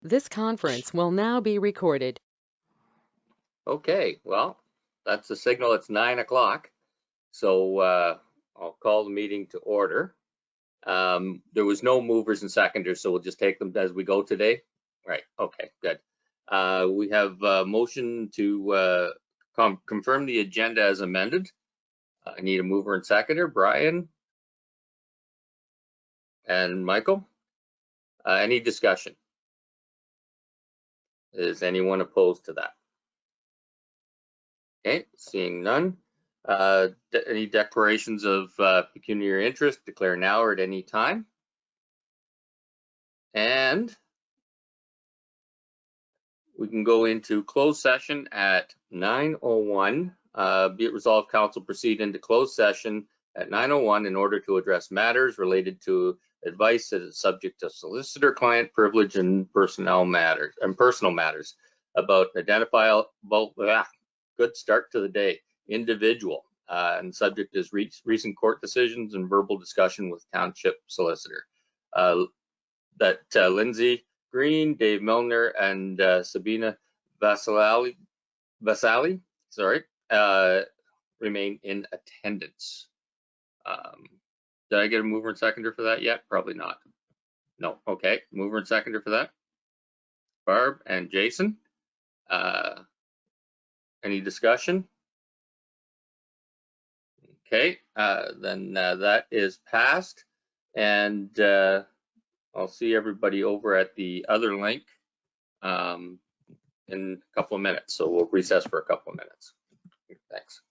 This conference will now be recorded. Okay, well, that's the signal. It's 9 o'clock. So I'll call the meeting to order. There was no movers and seconders, so we'll just take them as we go today. Right, okay, good. We have a motion to confirm the agenda as amended. I need a mover and seconder, Brian and Michael. Any discussion? Is anyone opposed to that? Okay, seeing none. Any declarations of pecuniary interest, declare now or at any time. And we can go into closed session at 9:01. Be it resolved, council proceed into closed session at 9:01 in order to address matters related to advice that is subject to solicitor client privilege and personal matters about identifiable, good start to the day, individual, and subject is recent court decisions and verbal discussion with township solicitor. That Lindsay Green, Dave Milner, and Sabina Vasali, sorry, remain in attendance. Did I get a mover and seconder for that yet? Probably not. No, okay, mover and seconder for that. Barb and Jason. Any discussion? Okay, then that is passed, and I'll see everybody over at the other link in a couple of minutes. So we'll recess for a couple of minutes. Thanks.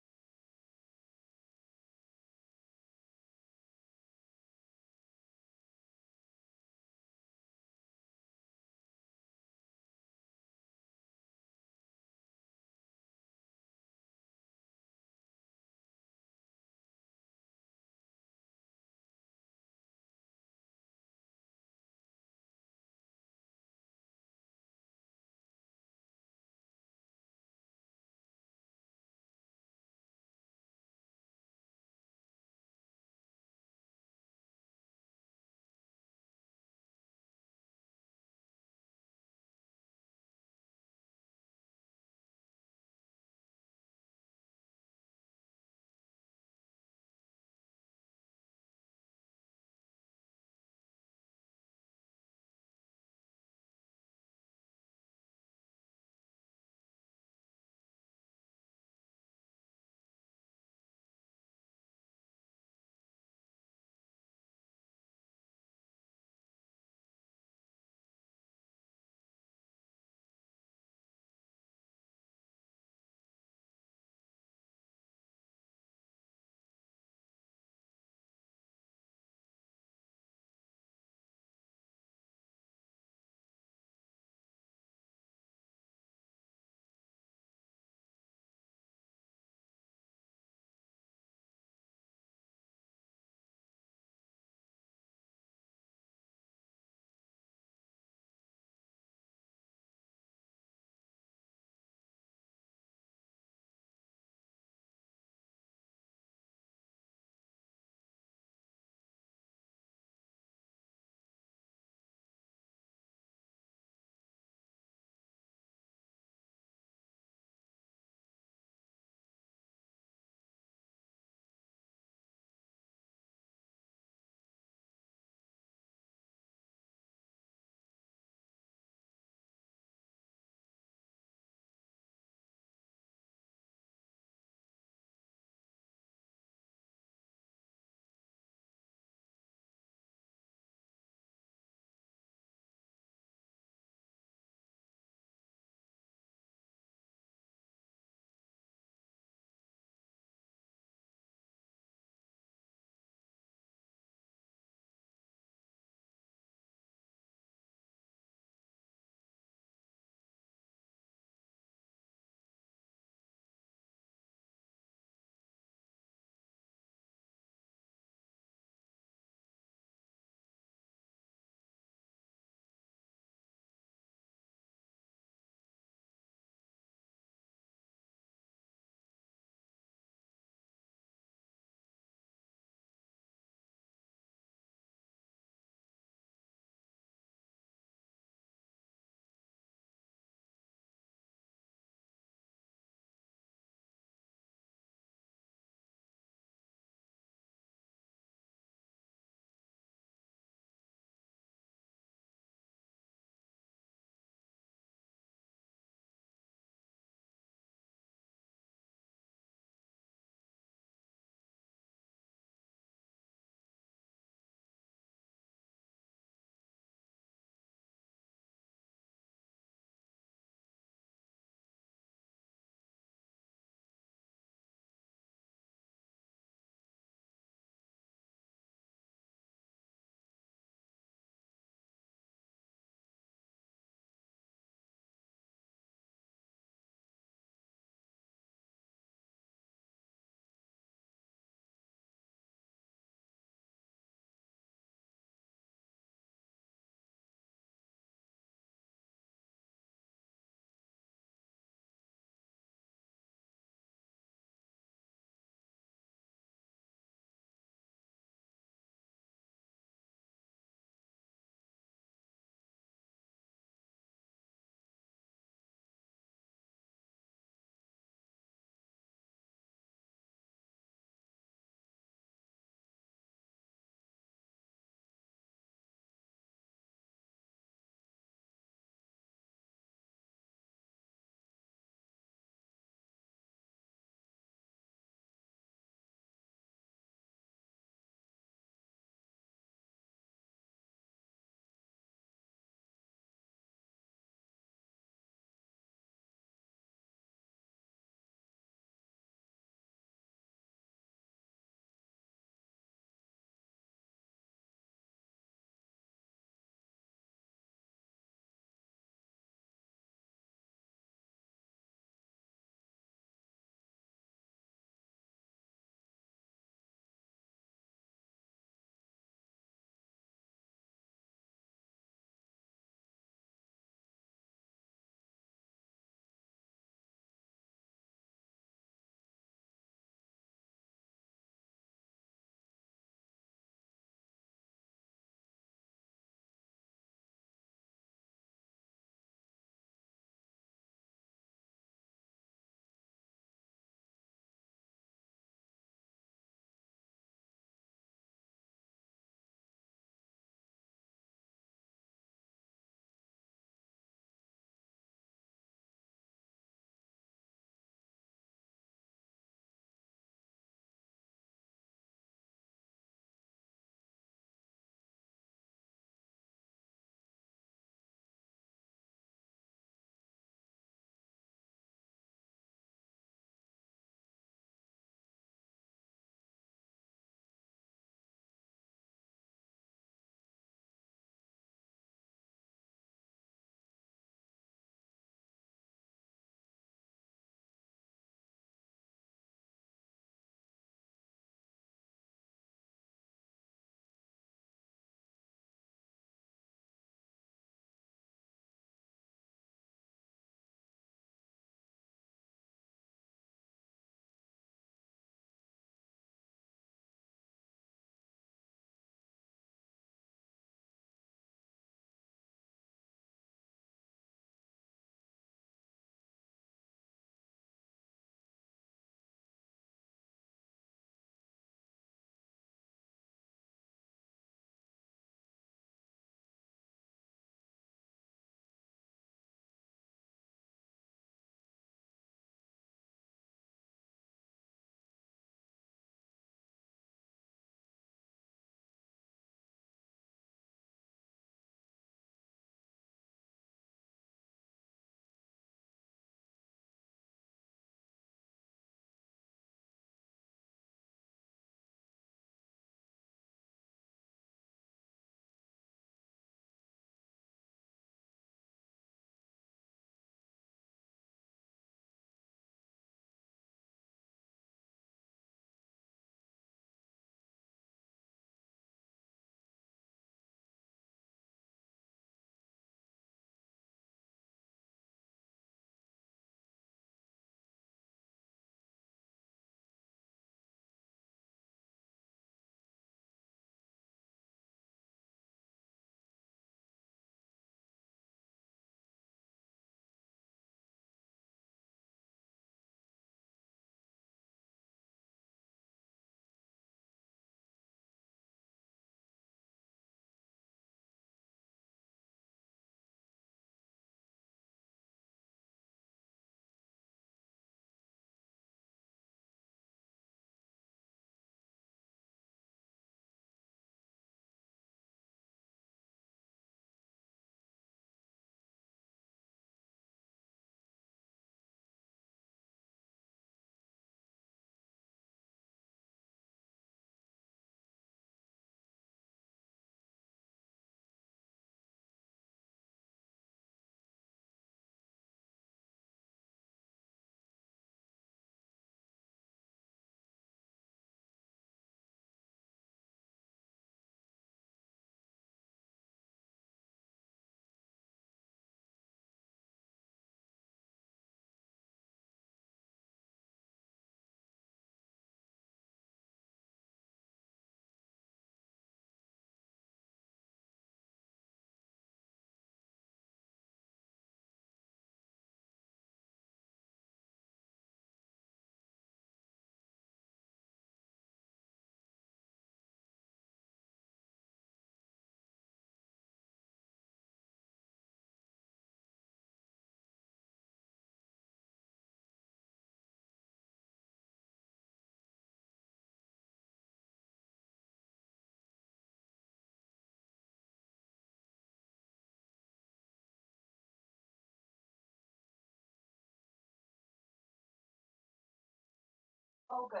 Oh, good.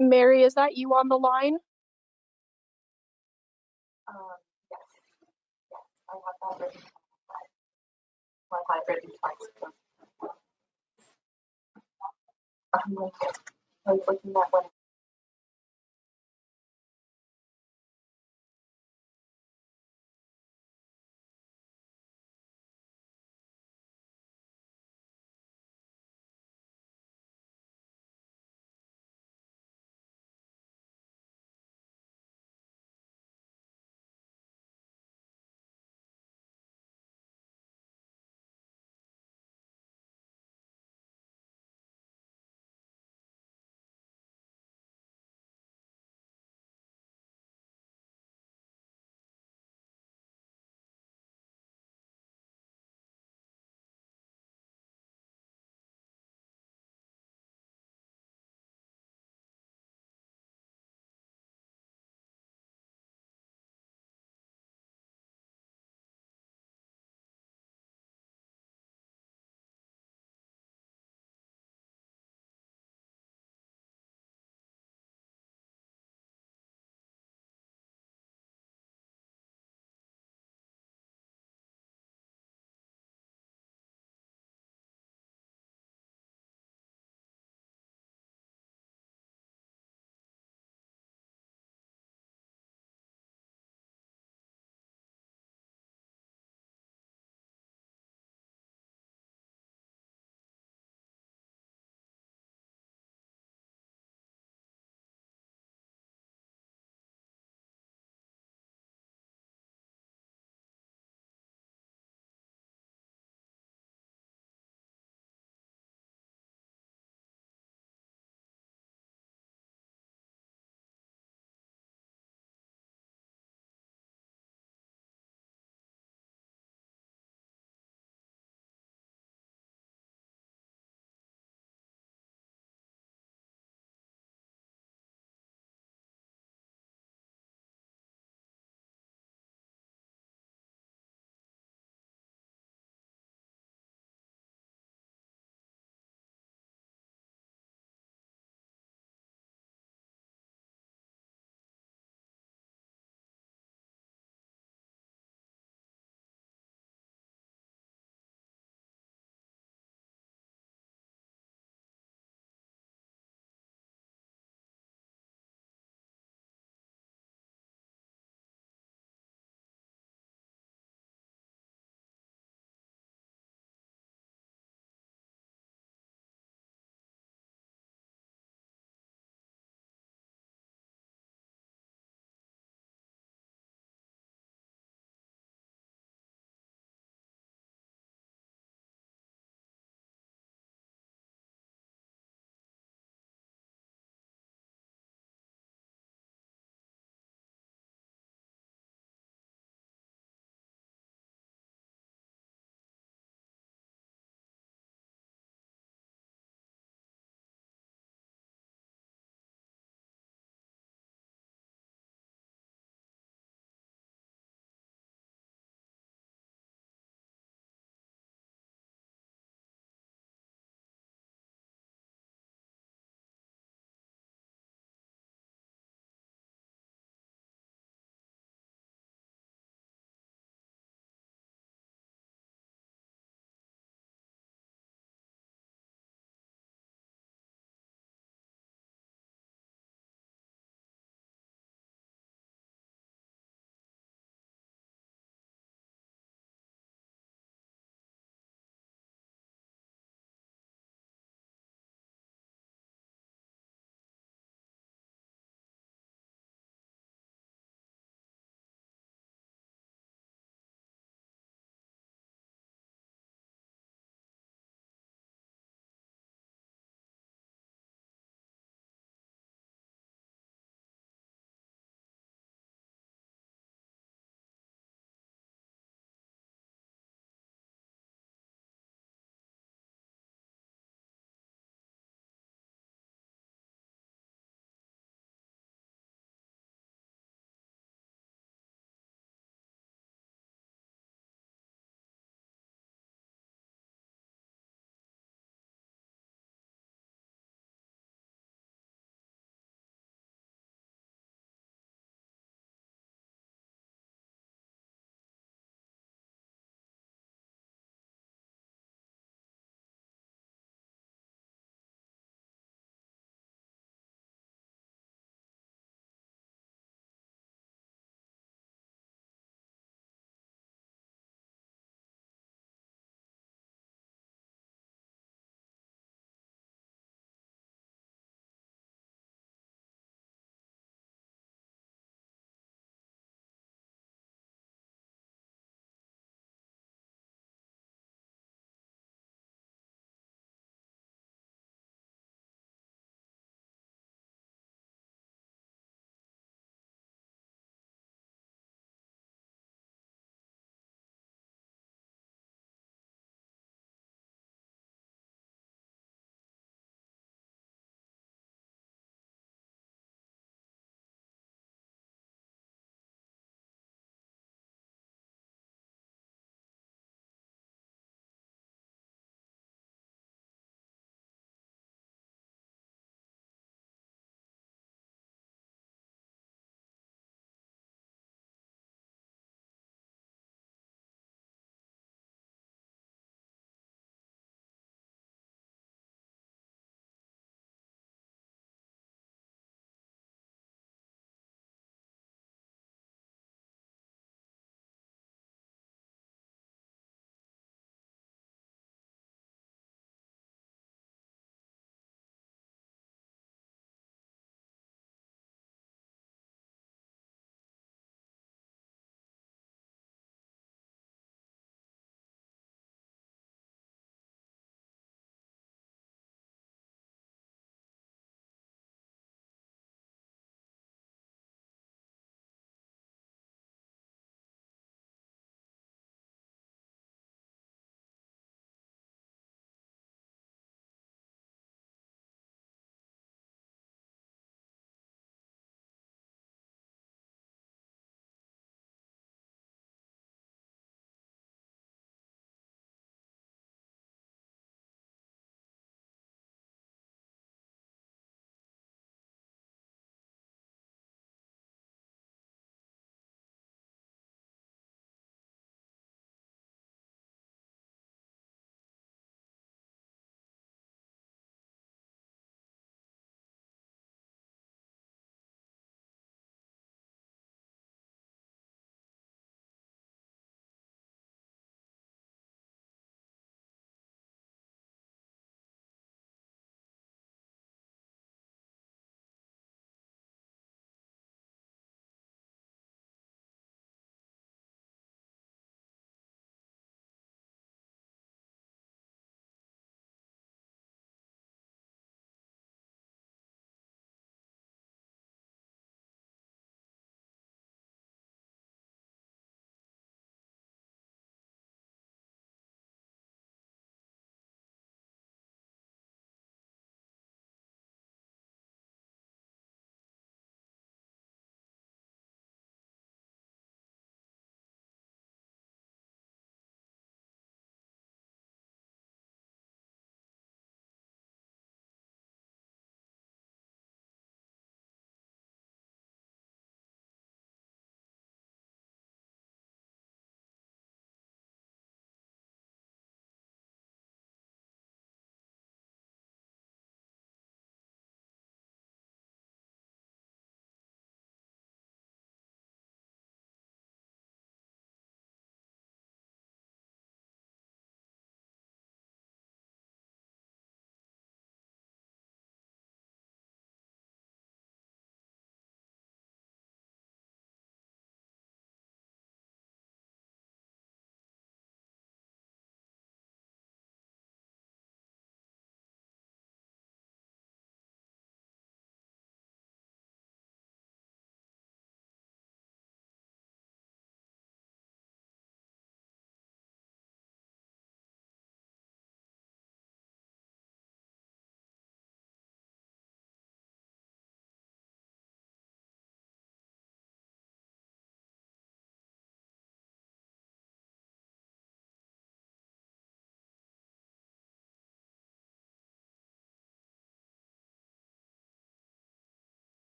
Mary, is that you on the line? Yes. Yes, I have that written. I have it written twice. I was looking at one.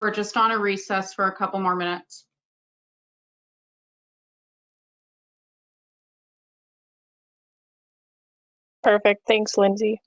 We're just on a recess for a couple more minutes. Perfect. Thanks, Lindsay.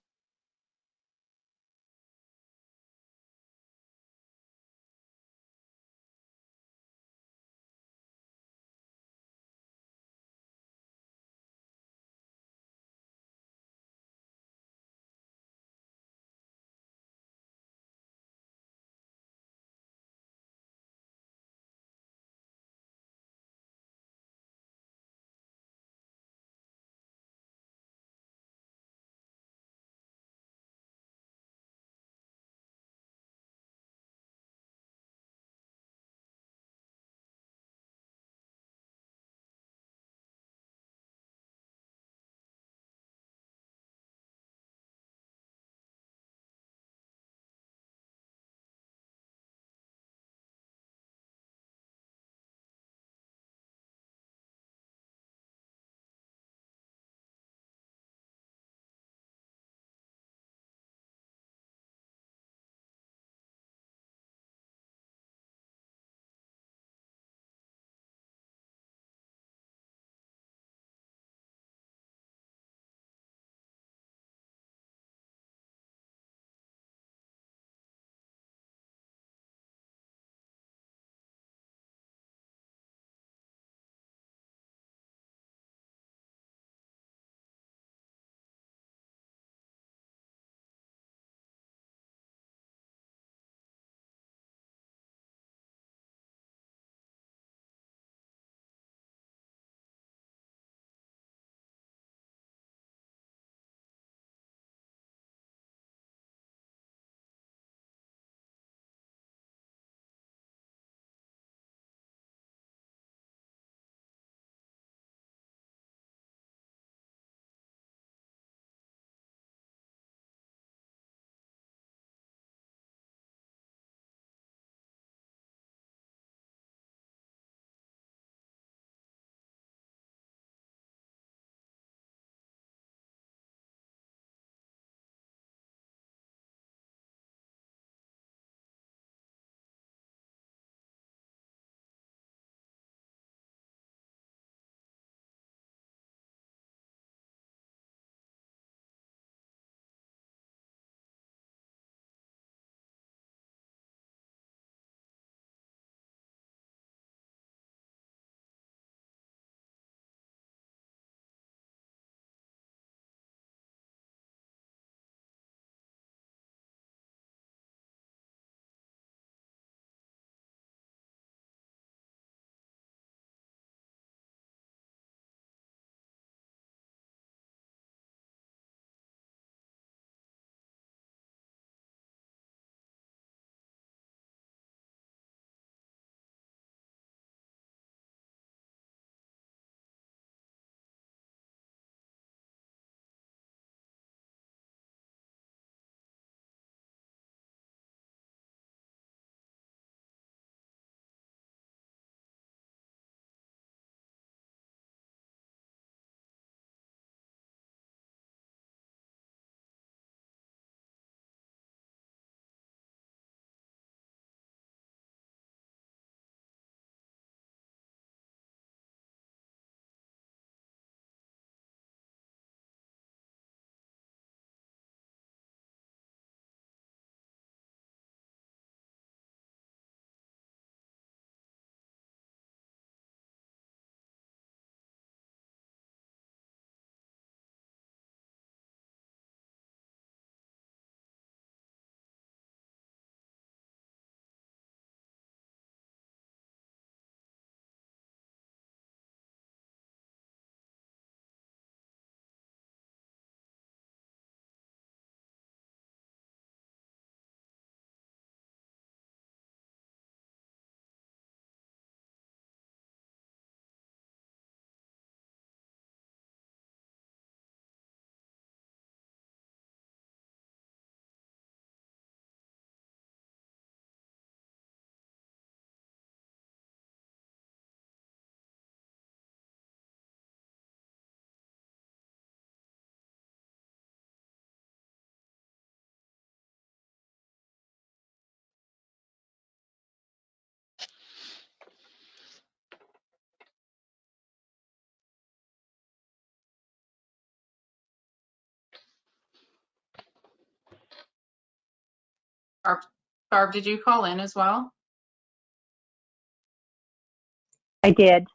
Barb, did you call in as well? I did.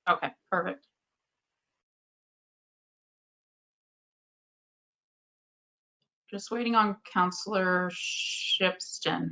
Okay, perfect. Just waiting on Counselor Shipston.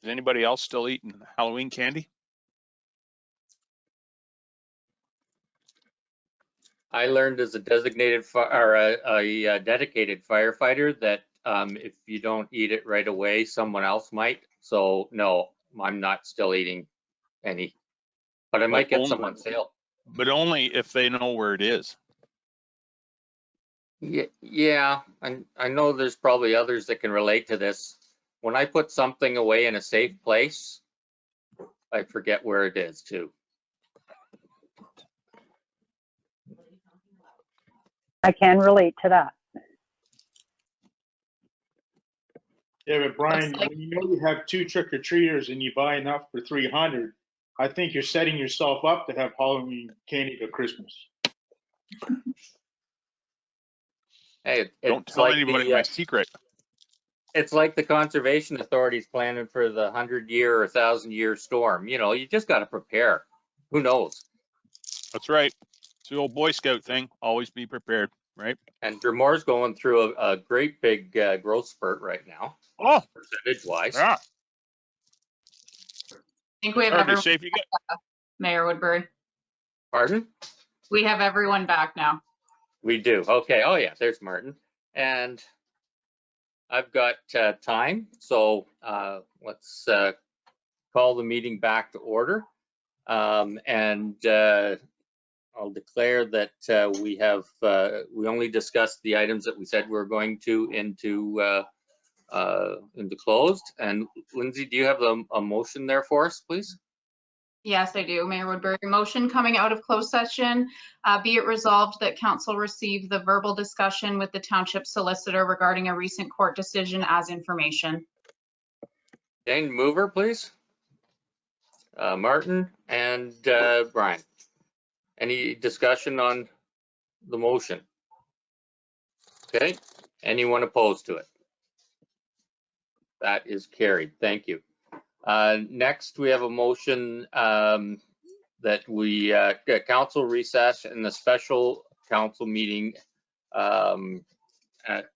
Is anybody else still eating Halloween candy? I learned as a designated or a dedicated firefighter that if you don't eat it right away, someone else might. So no, I'm not still eating any, but I But might get only, some on sale. but only if they know where it is. Yeah, I know there's probably others that can relate to this. When I put something away in a safe place, I forget where it is too. I can relate to that. Yeah, but Brian, Looks like- when you know you have 2 trick-or-treaters and you buy enough for 300, I think you're setting yourself up to have Halloween candy to Christmas. Hey, Don't it's tell like anybody my secret. it's like the conservation authorities planning for the 100-year or 1,000-year storm. You know, you just got to prepare. Who knows? That's right. It's the old Boy Scout thing. Always be prepared, right? And Drummore's going through a great big growth spurt right now, Oh, percentage-wise. yeah. I think we have Hardly everyone, safe. You get Mayor Woodbury. Pardon? We have everyone back now. We do. Okay. Oh, yeah, there's Martin. And I've got time, so let's call the meeting back to order. And I'll declare that we only discussed the items that we said we were going to into closed. And Lindsay, do you have a motion there for us, please? Yes, I do. Mayor Woodbury, motion coming out of closed session. Be it resolved that council receive the verbal discussion with the township solicitor regarding a recent court decision as information. Dane, mover, please. Martin and Brian. Any discussion on the motion? Okay. Anyone opposed to it? That is carried. Thank you. Next, we have a motion that we council recess in the special council meeting at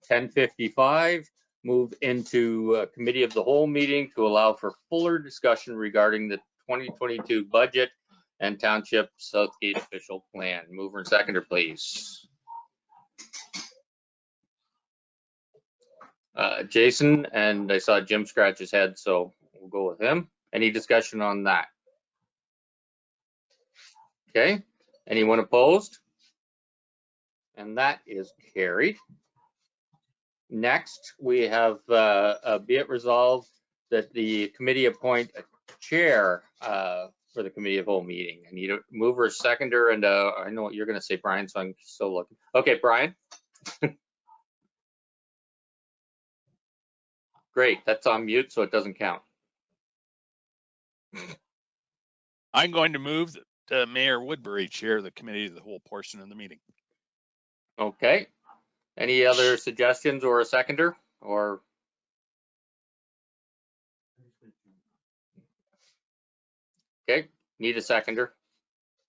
10:55. Move into committee of the whole meeting to allow for fuller discussion regarding the 2022 budget and township Southgate official plan. Mover and seconder, please. Jason, and I saw Jim scratch his head, so we'll go with him. Any discussion on that? Okay, anyone opposed? And that is carried. Next, we have be it resolved that the committee appoint a chair for the committee of whole meeting. I need a mover, a seconder, and I know what you're going to say, Brian, so I'm still looking. Okay, Brian. Great, that's on mute, so it doesn't count. I'm going to move that Mayor Woodbury chair the committee of the whole portion of the meeting. Okay. Any other suggestions or a seconder or? Okay, need a seconder?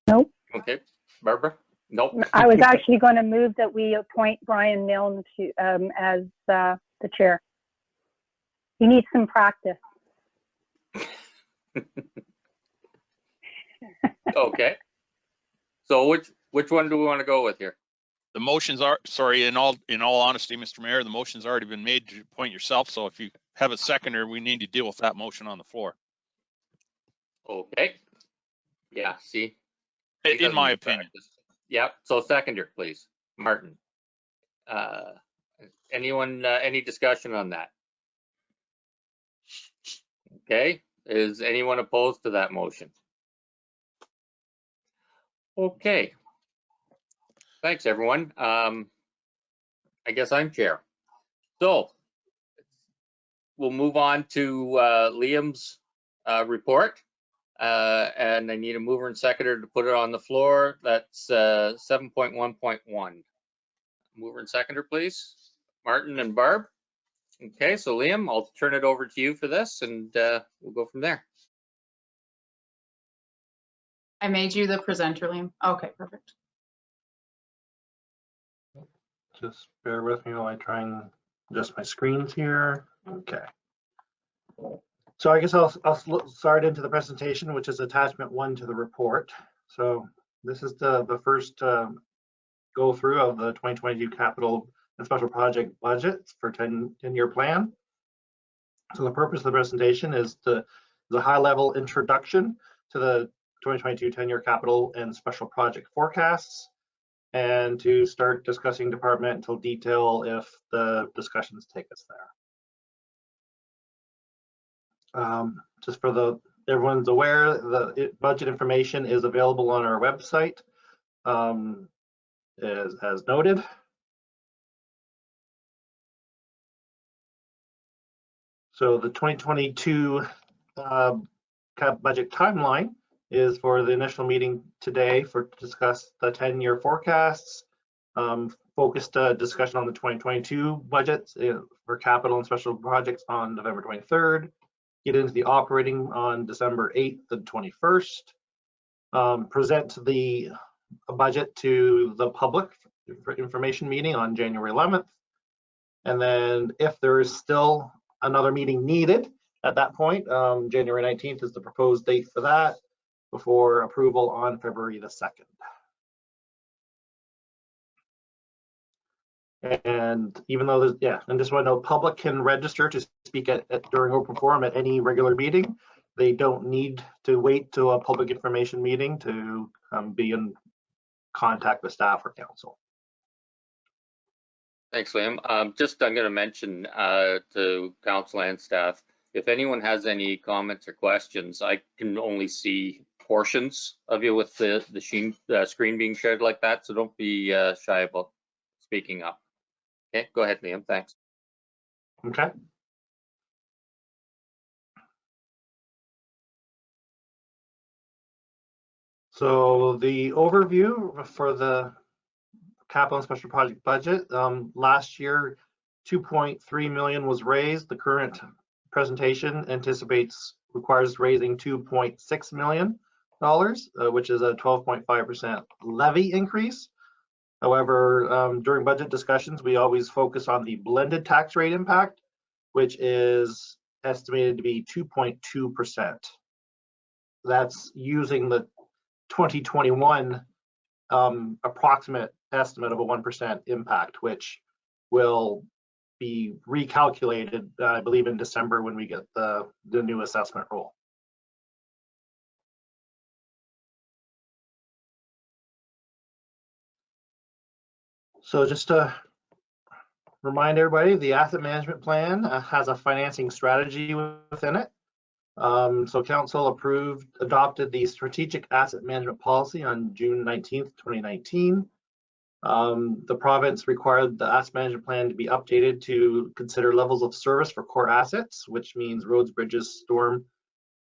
Nope. Okay, Barbara? Nope. I was actually going to move that we appoint Brian Milne to, as the chair. He needs some practice. Okay. So which one do we want to go with here? The motions are, sorry, in all honesty, Mr. Mayor, the motion's already been made to appoint yourself. So if you have a seconder, we need to deal with that motion on the floor, Okay. Yeah, see? He in doesn't my need opinion. practice. Yep, so seconder, please. Martin. Anyone, any discussion on that? Okay, is anyone opposed to that motion? Okay. Thanks, everyone. I guess I'm chair. So we'll move on to Liam's report. And I need a mover and seconder to put it on the floor. That's 7.1.1. Mover and seconder, please. Martin and Barb. Okay, so Liam, I'll turn it over to you for this, and we'll go from there. I made you the presenter, Liam. Okay, perfect. Just bear with me while I try and adjust my screens here. Okay. So I guess I'll start into the presentation, which is attachment 1 to the report. So this is the first go through of the 2022 capital and special project budgets for 10-year plan. So the purpose of the presentation is the high-level introduction to the 2022 10-year capital and special project forecasts, and to start discussing departmental detail if the discussions take us there. Just for everyone's aware, the budget information is available on our website, as noted. So the 2022 budget timeline is for the initial meeting today to discuss the 10-year forecasts, focused discussion on the 2022 budgets for capital and special projects on November 23rd, get into the operating on December 8th and 21st, present the budget to the public for information meeting on January 11th, and then if there is still another meeting needed at that point, January 19th is the proposed date for that, before approval on February the 2nd. And even though there's, and just want to know, public can register to speak during open forum at any regular meeting. They don't need to wait to a public information meeting to be in contact with staff or council. Thanks, Liam. I'm going to mention to council and staff, if anyone has any comments or questions, I can only see portions of you with the screen being shared like that, so don't be shy about speaking up. Okay, go ahead, Liam. Thanks. Okay. So the overview for the capital and special project budget, last year 2.3 million was raised. The current presentation requires raising $2.6 million, which is a 12.5% levy increase. However, during budget discussions, we always focus on the blended tax rate impact, which is estimated to be 2.2%. That's using the 2021 approximate estimate of a 1% impact, which will be recalculated, I believe, in December when we get the new assessment rule. So just to remind everybody, the asset management plan has a financing strategy within it. So council adopted the strategic asset management policy on June 19th, 2019. The province required the asset management plan to be updated to consider levels of service for core assets, which means roads, bridges, storm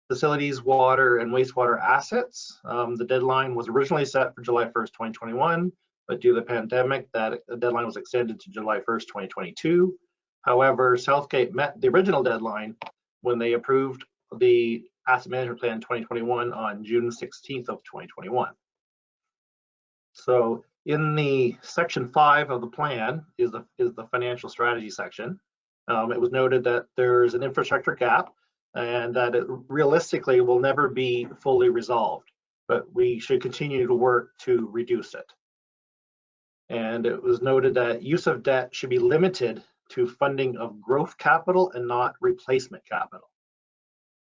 facilities, water and wastewater assets. The deadline was originally set for July 1st, 2021, but due to the pandemic, that deadline was extended to July 1st, 2022. However, Southgate met the original deadline when they approved the asset management plan 2021 on June 16th of 2021. So in the section 5 of the plan is the financial strategy section. It was noted that there's an infrastructure gap and that it realistically will never be fully resolved, but we should continue to work to reduce it. And it was noted that use of debt should be limited to funding of growth capital and not replacement capital.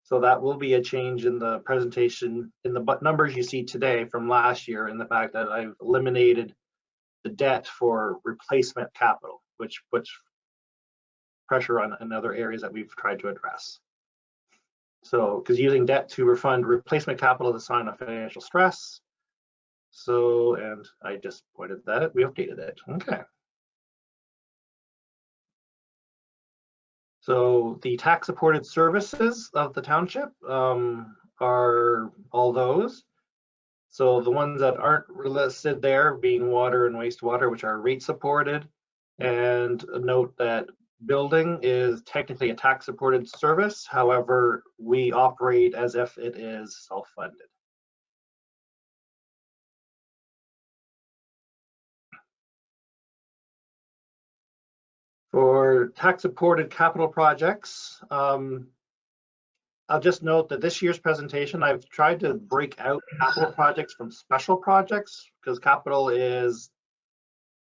So that will be a change in the presentation in the numbers you see today from last year, and the fact that I've eliminated the debt for replacement capital, which puts pressure on other areas that we've tried to address. So, because using debt to refund replacement capital is a sign of financial stress. So, and I just pointed that we updated it. Okay. So the tax supported services of the township are all those. So the ones that aren't listed there being water and wastewater, which are rate supported. And note that building is technically a tax supported service. However, we operate as if it is self-funded. For tax supported capital projects, I'll just note that this year's presentation, I've tried to break out capital projects from special projects, because capital is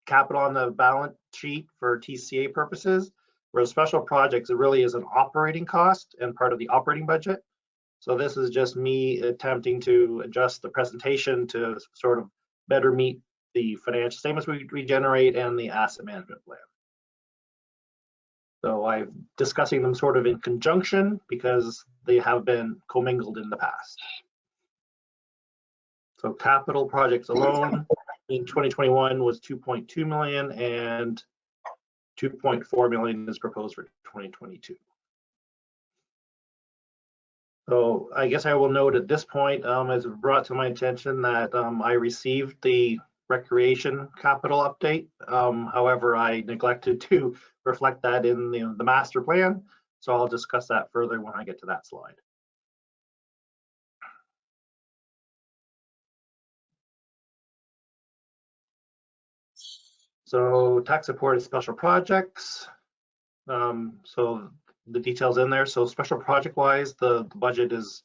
capital on the balance sheet for TCA purposes, whereas special projects, it really is an operating cost and part of the operating budget. So this is just me attempting to adjust the presentation to sort of better meet the financial statements we generate and the asset management plan. So I'm discussing them sort of in conjunction because they have been commingled in the past. So capital projects alone in 2021 was 2.2 million, and 2.4 million is proposed for 2022. So I guess I will note at this point, as it brought to my attention that I received the recreation capital update. However, I neglected to reflect that in the master plan. So I'll discuss that further when I get to that slide. So tax supported special projects. So the details in there. So special project wise, the budget is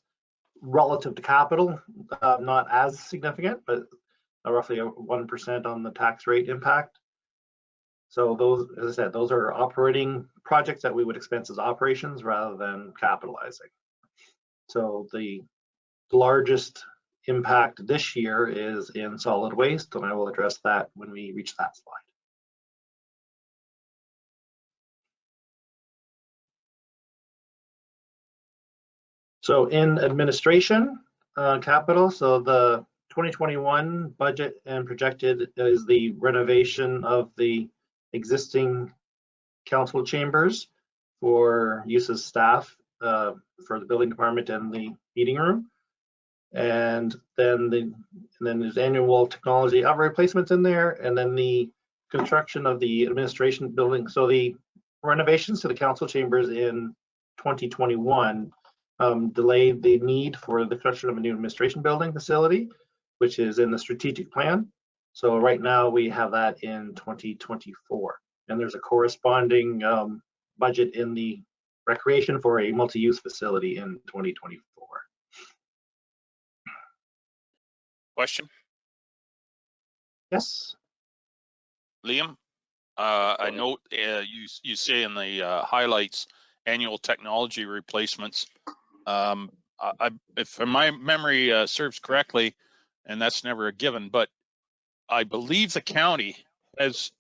relative to capital, not as significant, but roughly 1% on the tax rate impact. So those, as I said, those are operating projects that we would expense as operations rather than capitalizing. So the largest impact this year is in solid waste, and I will address that when we reach that slide. So in administration capital, so the 2021 budget and projected is the renovation of the existing council chambers for use as staff for the building department and the meeting room. And then there's annual technology replacements in there, and then the construction of the administration building. So the renovations to the council chambers in 2021 delayed the need for the construction of a new administration building facility, which is in the strategic plan. So right now we have that in 2024, and there's a corresponding budget in the recreation for a multi-use facility in 2024. Question? Yes. Liam, I note you say in the highlights annual technology replacements. If my memory serves correctly, and that's never a given, but I believe the county has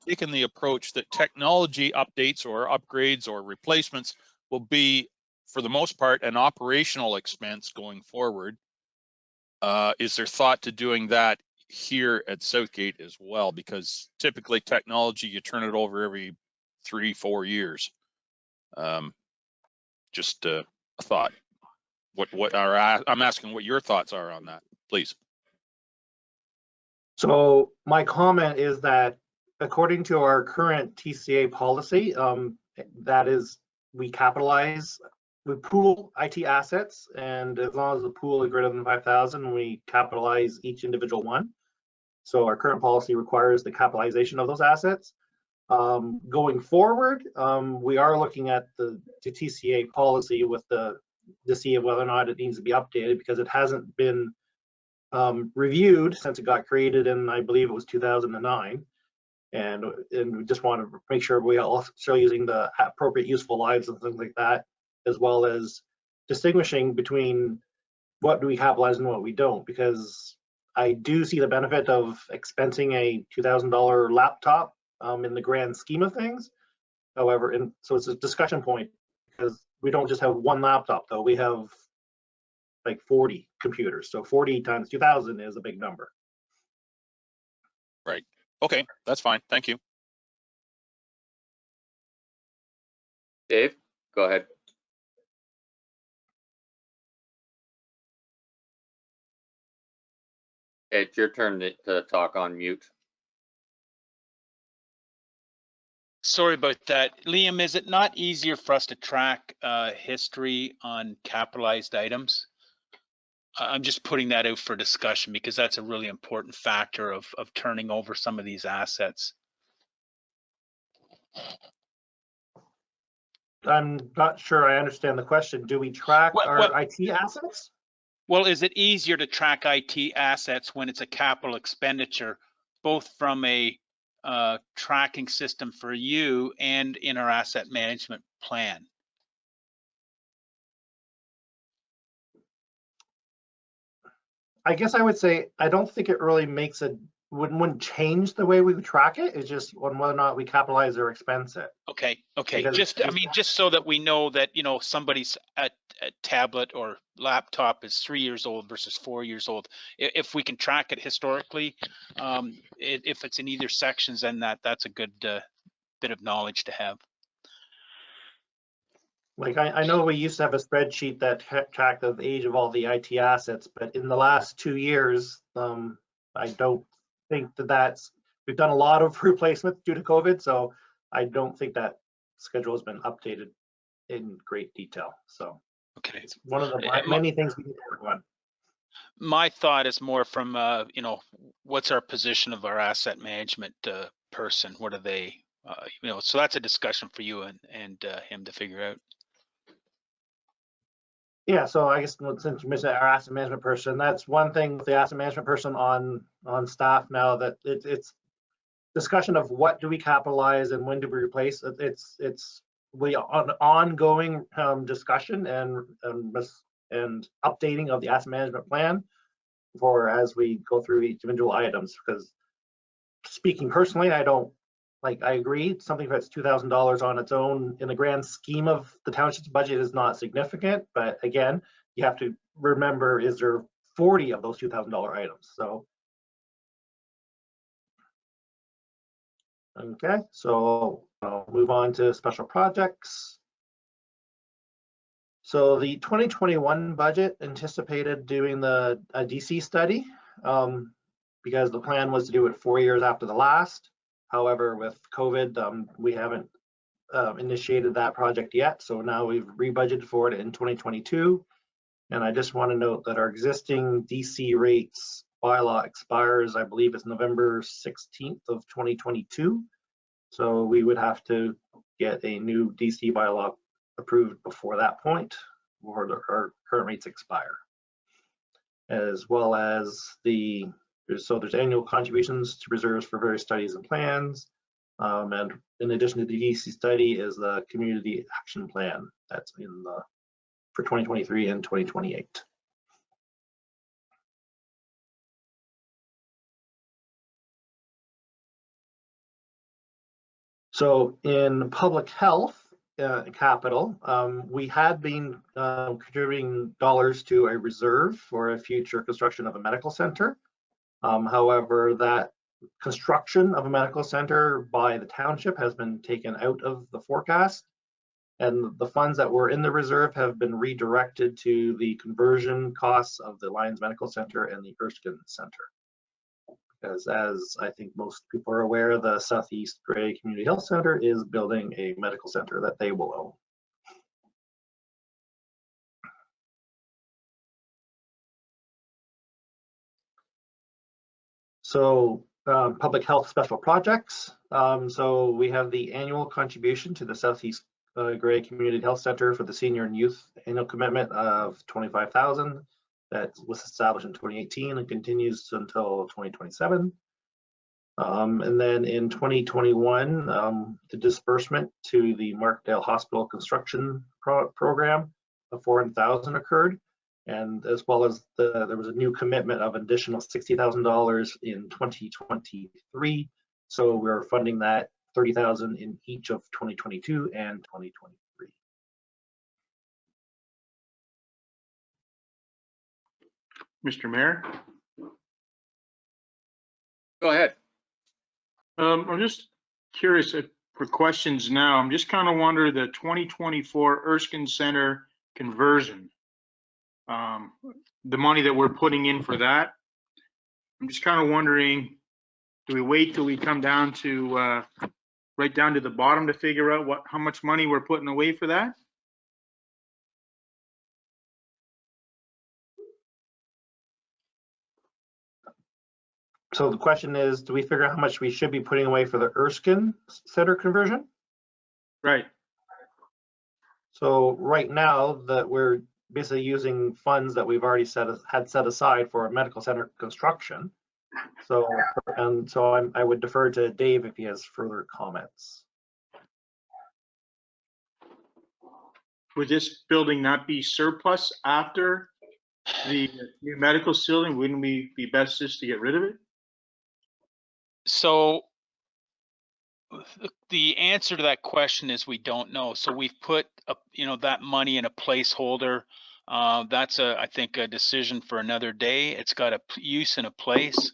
taken the approach that technology updates or upgrades or replacements will be, for the most part, an operational expense going forward. Is there thought to doing that here at Southgate as well? Because typically technology, you turn it over every 3-4 years. Just a thought. I'm asking what your thoughts are on that, please. So my comment is that according to our current TCA policy, that is, we pool IT assets, and as long as the pool is greater than 5,000, we capitalize each individual one. So our current policy requires the capitalization of those assets. Going forward, we are looking at the TCA policy with to see whether or not it needs to be updated, because it hasn't been reviewed since it got created in, I believe it was 2009. And we just want to make sure we also using the appropriate useful lives and things like that, as well as distinguishing between what do we capitalize and what we don't, because I do see the benefit of expensing a $2,000 laptop in the grand scheme of things. However, and so it's a discussion point, because we don't just have one laptop though, we have like 40 computers. So 40 times 2,000 is a big number. Right. Okay, that's fine. Thank you. Dave, go ahead. It's your turn to talk on mute. Sorry about that. Liam, is it not easier for us to track history on capitalized items? I'm just putting that out for discussion because that's a really important factor of turning over some of these assets. I'm not sure I understand the question. Do we track our IT assets? Well, is it easier to track IT assets when it's a capital expenditure, both from a tracking system for you and in our asset management plan? I guess I would say I don't think it really makes wouldn't change the way we would track it. It's just on whether or not we capitalize or expense it. Okay. Because Just so that we know that, you know, somebody's a tablet or laptop is 3 years old versus 4 years old. If we can track it historically, if it's in either sections, then that's a good bit of knowledge to have. Like I know we used to have a spreadsheet that tracked the age of all the IT assets, but in the last 2 years, I don't think we've done a lot of replacements due to COVID, so I don't think that schedule has been updated in great detail. So okay, it's one of the many things we need to work on. My thought is more from you know, what's our position of our asset management person? What are they? You know, so that's a discussion for you and him to figure out. Yeah, so I guess since you mentioned our asset management person, that's one thing with the asset management person on staff now, that it's discussion of what do we capitalize and when do we replace. It's an ongoing discussion and updating of the asset management plan for as we go through each individual items. Because speaking personally, I agree, something that's $2,000 on its own in the grand scheme of the township's budget is not significant. But again, you have to remember, is there 40 of those $2,000 items? So, okay, so I'll move on to special projects. So the 2021 budget anticipated doing a DC study because the plan was to do it 4 years after the last. However, with COVID, we haven't initiated that project yet. So now we've rebudgeted for it in 2022. And I just want to note that our existing DC rates bylaw expires, I believe it's November 16th of 2022. So we would have to get a new DC bylaw approved before that point, or our current rates expire. As well as there's annual contributions to reserves for various studies and plans. And in addition to the DC study is the community action plan that's for 2023 and 2028. So in public health capital, we had been contributing dollars to a reserve for a future construction of a medical center. However, that construction of a medical center by the township has been taken out of the forecast, and the funds that were in the reserve have been redirected to the conversion costs of the Lions Medical Center and the Erskine Center. Because as I think most people are aware, the Southeast Grey Community Health Center is building a medical center that they will own. So public health special projects. So we have the annual contribution to the Southeast Grey Community Health Center for the senior and youth annual commitment of $25,000 that was established in 2018 and continues until 2027. And then in 2021, the disbursement to the Markdale Hospital Construction Program of $400,000 occurred. And as well as there was a new commitment of additional $60,000 in 2023. So we're funding that $30,000 in each of 2022 and 2023. Mr. Mayor? Go ahead. I'm just curious for questions now. I'm just kind of wondering the 2024 Erskine Center conversion, the money that we're putting in for that. I'm just kind of wondering, do we wait till we come down to right down to the bottom to figure out how much money we're putting away for that? So the question is, do we figure out how much we should be putting away for the Erskine Center conversion? Right. So right now that we're basically using funds that we've already had set aside for a medical center construction. So I would defer to Dave if he has further comments. Would this building not be surplus after the new medical facility? Wouldn't we be best just to get rid of it? So the answer to that question is we don't know. So we've put that money in a placeholder. That's I think a decision for another day. It's got a use and a place.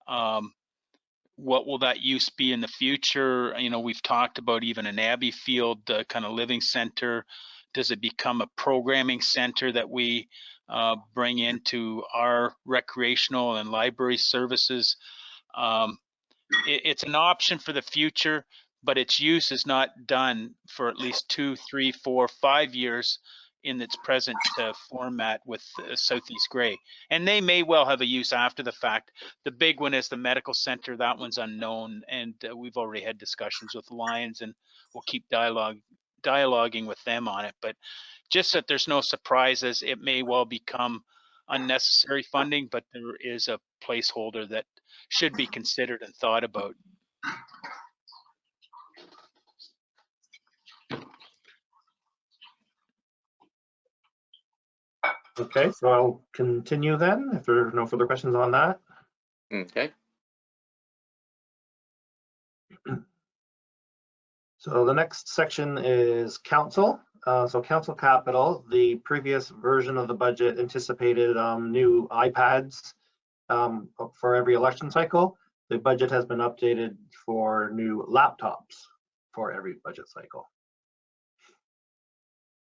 What will that use be in the future? We've talked about even an Abbey Field kind of living center. Does it become a programming center that we bring into our recreational and library services? It's an option for the future, but its use is not done for at least 2, 3, 4, 5 years in its present format with Southeast Grey. And they may well have a use after the fact. The big one is the medical center. That one's unknown, and we've already had discussions with Lions, and we'll keep dialoguing with them on it. But just that there's no surprises, it may well become unnecessary funding, but there is a placeholder that should be considered and thought about. Okay, so I'll continue then if there are no further questions on that. Okay. So the next section is council. So council capital, the previous version of the budget anticipated new iPads for every election cycle. The budget has been updated for new laptops for every budget cycle.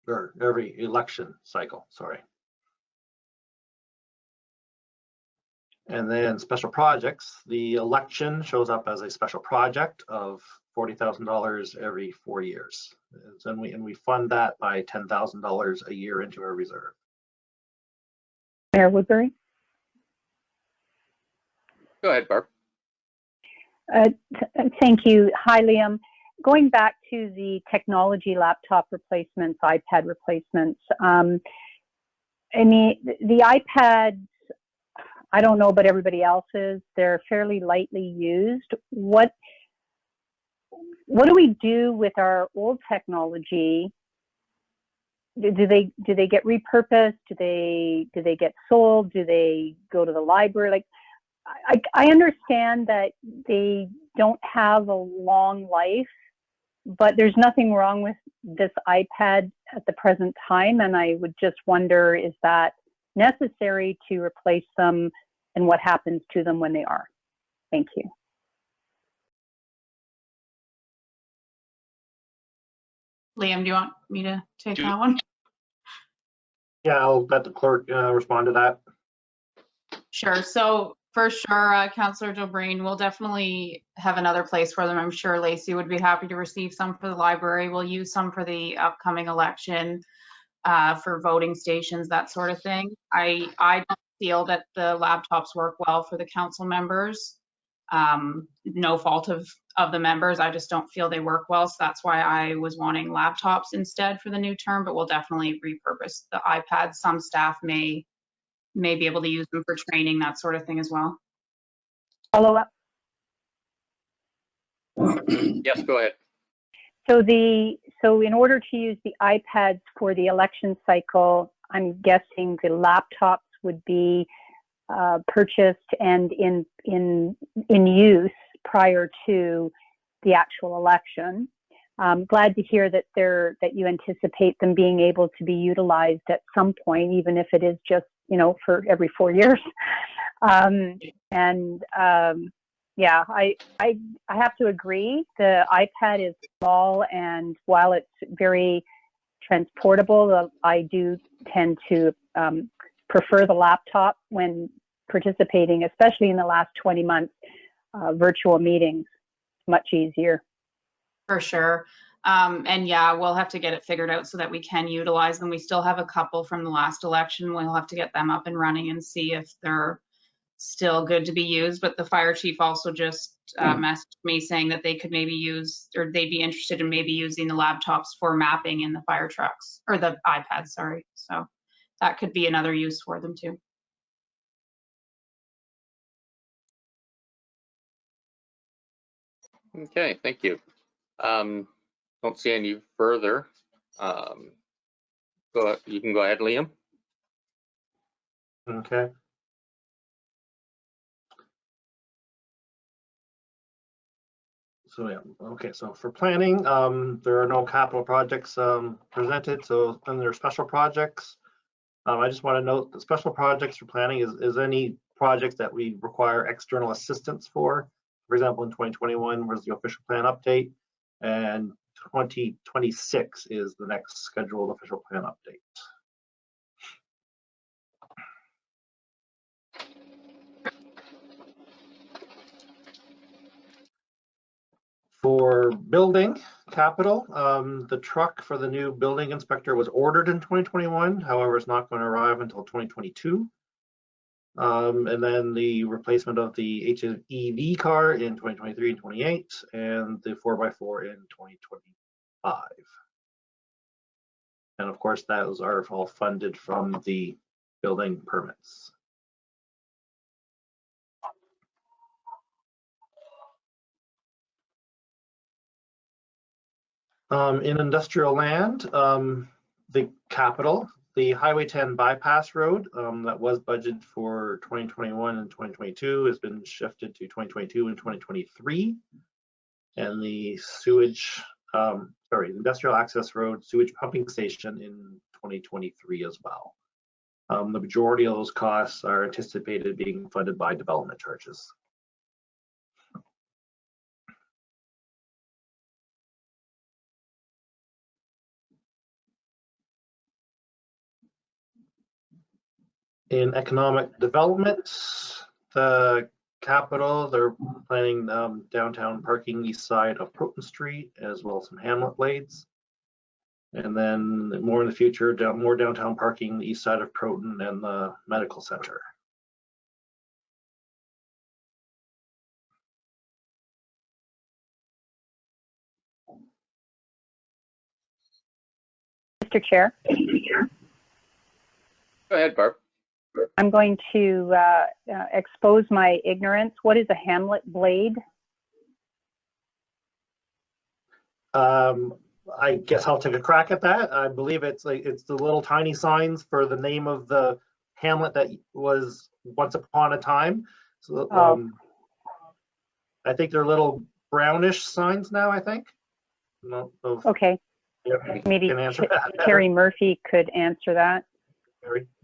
Or every election cycle, sorry. And then special projects, the election shows up as a special project of $40,000 every 4 years. And we fund that by $10,000 a year into our reserve. Mayor Woodbury? Go ahead, Barb. Thank you. Hi, Liam. Going back to the technology laptop replacements, iPad replacements, I mean, the iPads, I don't know about everybody else's, they're fairly lightly used. What do we do with our old technology? Do they get repurposed? Do they get sold? Do they go to the library? Like, I understand that they don't have a long life, but there's nothing wrong with this iPad at the present time. And I would just wonder, is that necessary to replace them, and what happens to them when they are? Thank you. Liam, do you want me to take that one? Yeah, I'll let the clerk respond to that. Sure. So for sure, Councillor Jobreen, we'll definitely have another place for them. I'm sure Lacey would be happy to receive some for the library. We'll use some for the upcoming election, for voting stations, that sort of thing. I don't feel that the laptops work well for the council members. No fault of the members. I just don't feel they work well. So that's why I was wanting laptops instead for the new term, but we'll definitely repurpose the iPads. Some staff may be able to use them for training, that sort of thing as well. Follow up. Yes, go ahead. So in order to use the iPads for the election cycle, I'm guessing the laptops would be purchased and in use prior to the actual election. I'm glad to hear that you anticipate them being able to be utilized at some point, even if it is just, for every 4 years. Yeah, I have to agree. The iPad is small, and while it's very transportable, I do tend to prefer the laptop when participating, especially in the last 20 months, virtual meetings. Much easier. For sure. And yeah, we'll have to get it figured out so that we can utilize them. We still have a couple from the last election. We'll have to get them up and running and see if they're still good to be used. But the fire chief also just messaged me saying that they could maybe use, or they'd be interested in maybe using the laptops for mapping in the fire trucks, or the iPads, sorry. So that could be another use for them too. Okay, thank you. Don't see any further. You can go ahead, Liam. Okay. So yeah, okay, so for planning, there are no capital projects presented. So under special projects, I just want to note that special projects for planning is any projects that we require external assistance for. For example, in 2021 was the official plan update, and 2026 is the next scheduled official plan update. For building capital, the truck for the new building inspector was ordered in 2021. However, it's not going to arrive until 2022. And then the replacement of the HEV car in 2023 and 28, and the 4x4 in 2025. And of course, those are all funded from the building permits. In industrial land, the capital, the Highway 10 bypass road that was budgeted for 2021 and 2022 has been shifted to 2022 and 2023. And the sewage, industrial access road sewage pumping station in 2023 as well. The majority of those costs are anticipated being funded by development charges. In economic development, the capital, they're planning downtown parking east side of Proton Street, as well as some hamlet blades. And then more in the future, more downtown parking east side of Proton and the medical center. Mr. Chair. Go ahead, Barb. I'm going to expose my ignorance. What is a hamlet blade? I guess I'll take a crack at that. I believe it's the little tiny signs for the name of the hamlet that was once upon a time. So I think they're little brownish signs now, I think. Okay. Maybe Terry Murphy could answer that.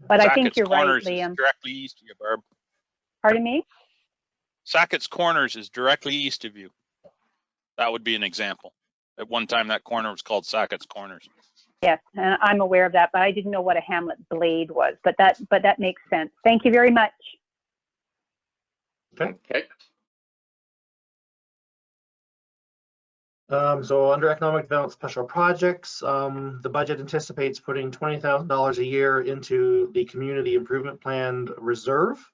But I think you're right, Liam. Directly east of you, Barb. Pardon me? Sackett's Corners is directly east of you. That would be an example. At one time, that corner was called Sackett's Corners. Yes, and I'm aware of that, but I didn't know what a hamlet blade was. But that makes sense. Thank you very much. Okay. So under economic development special projects, the budget anticipates putting $20,000 a year into the community improvement plan reserve.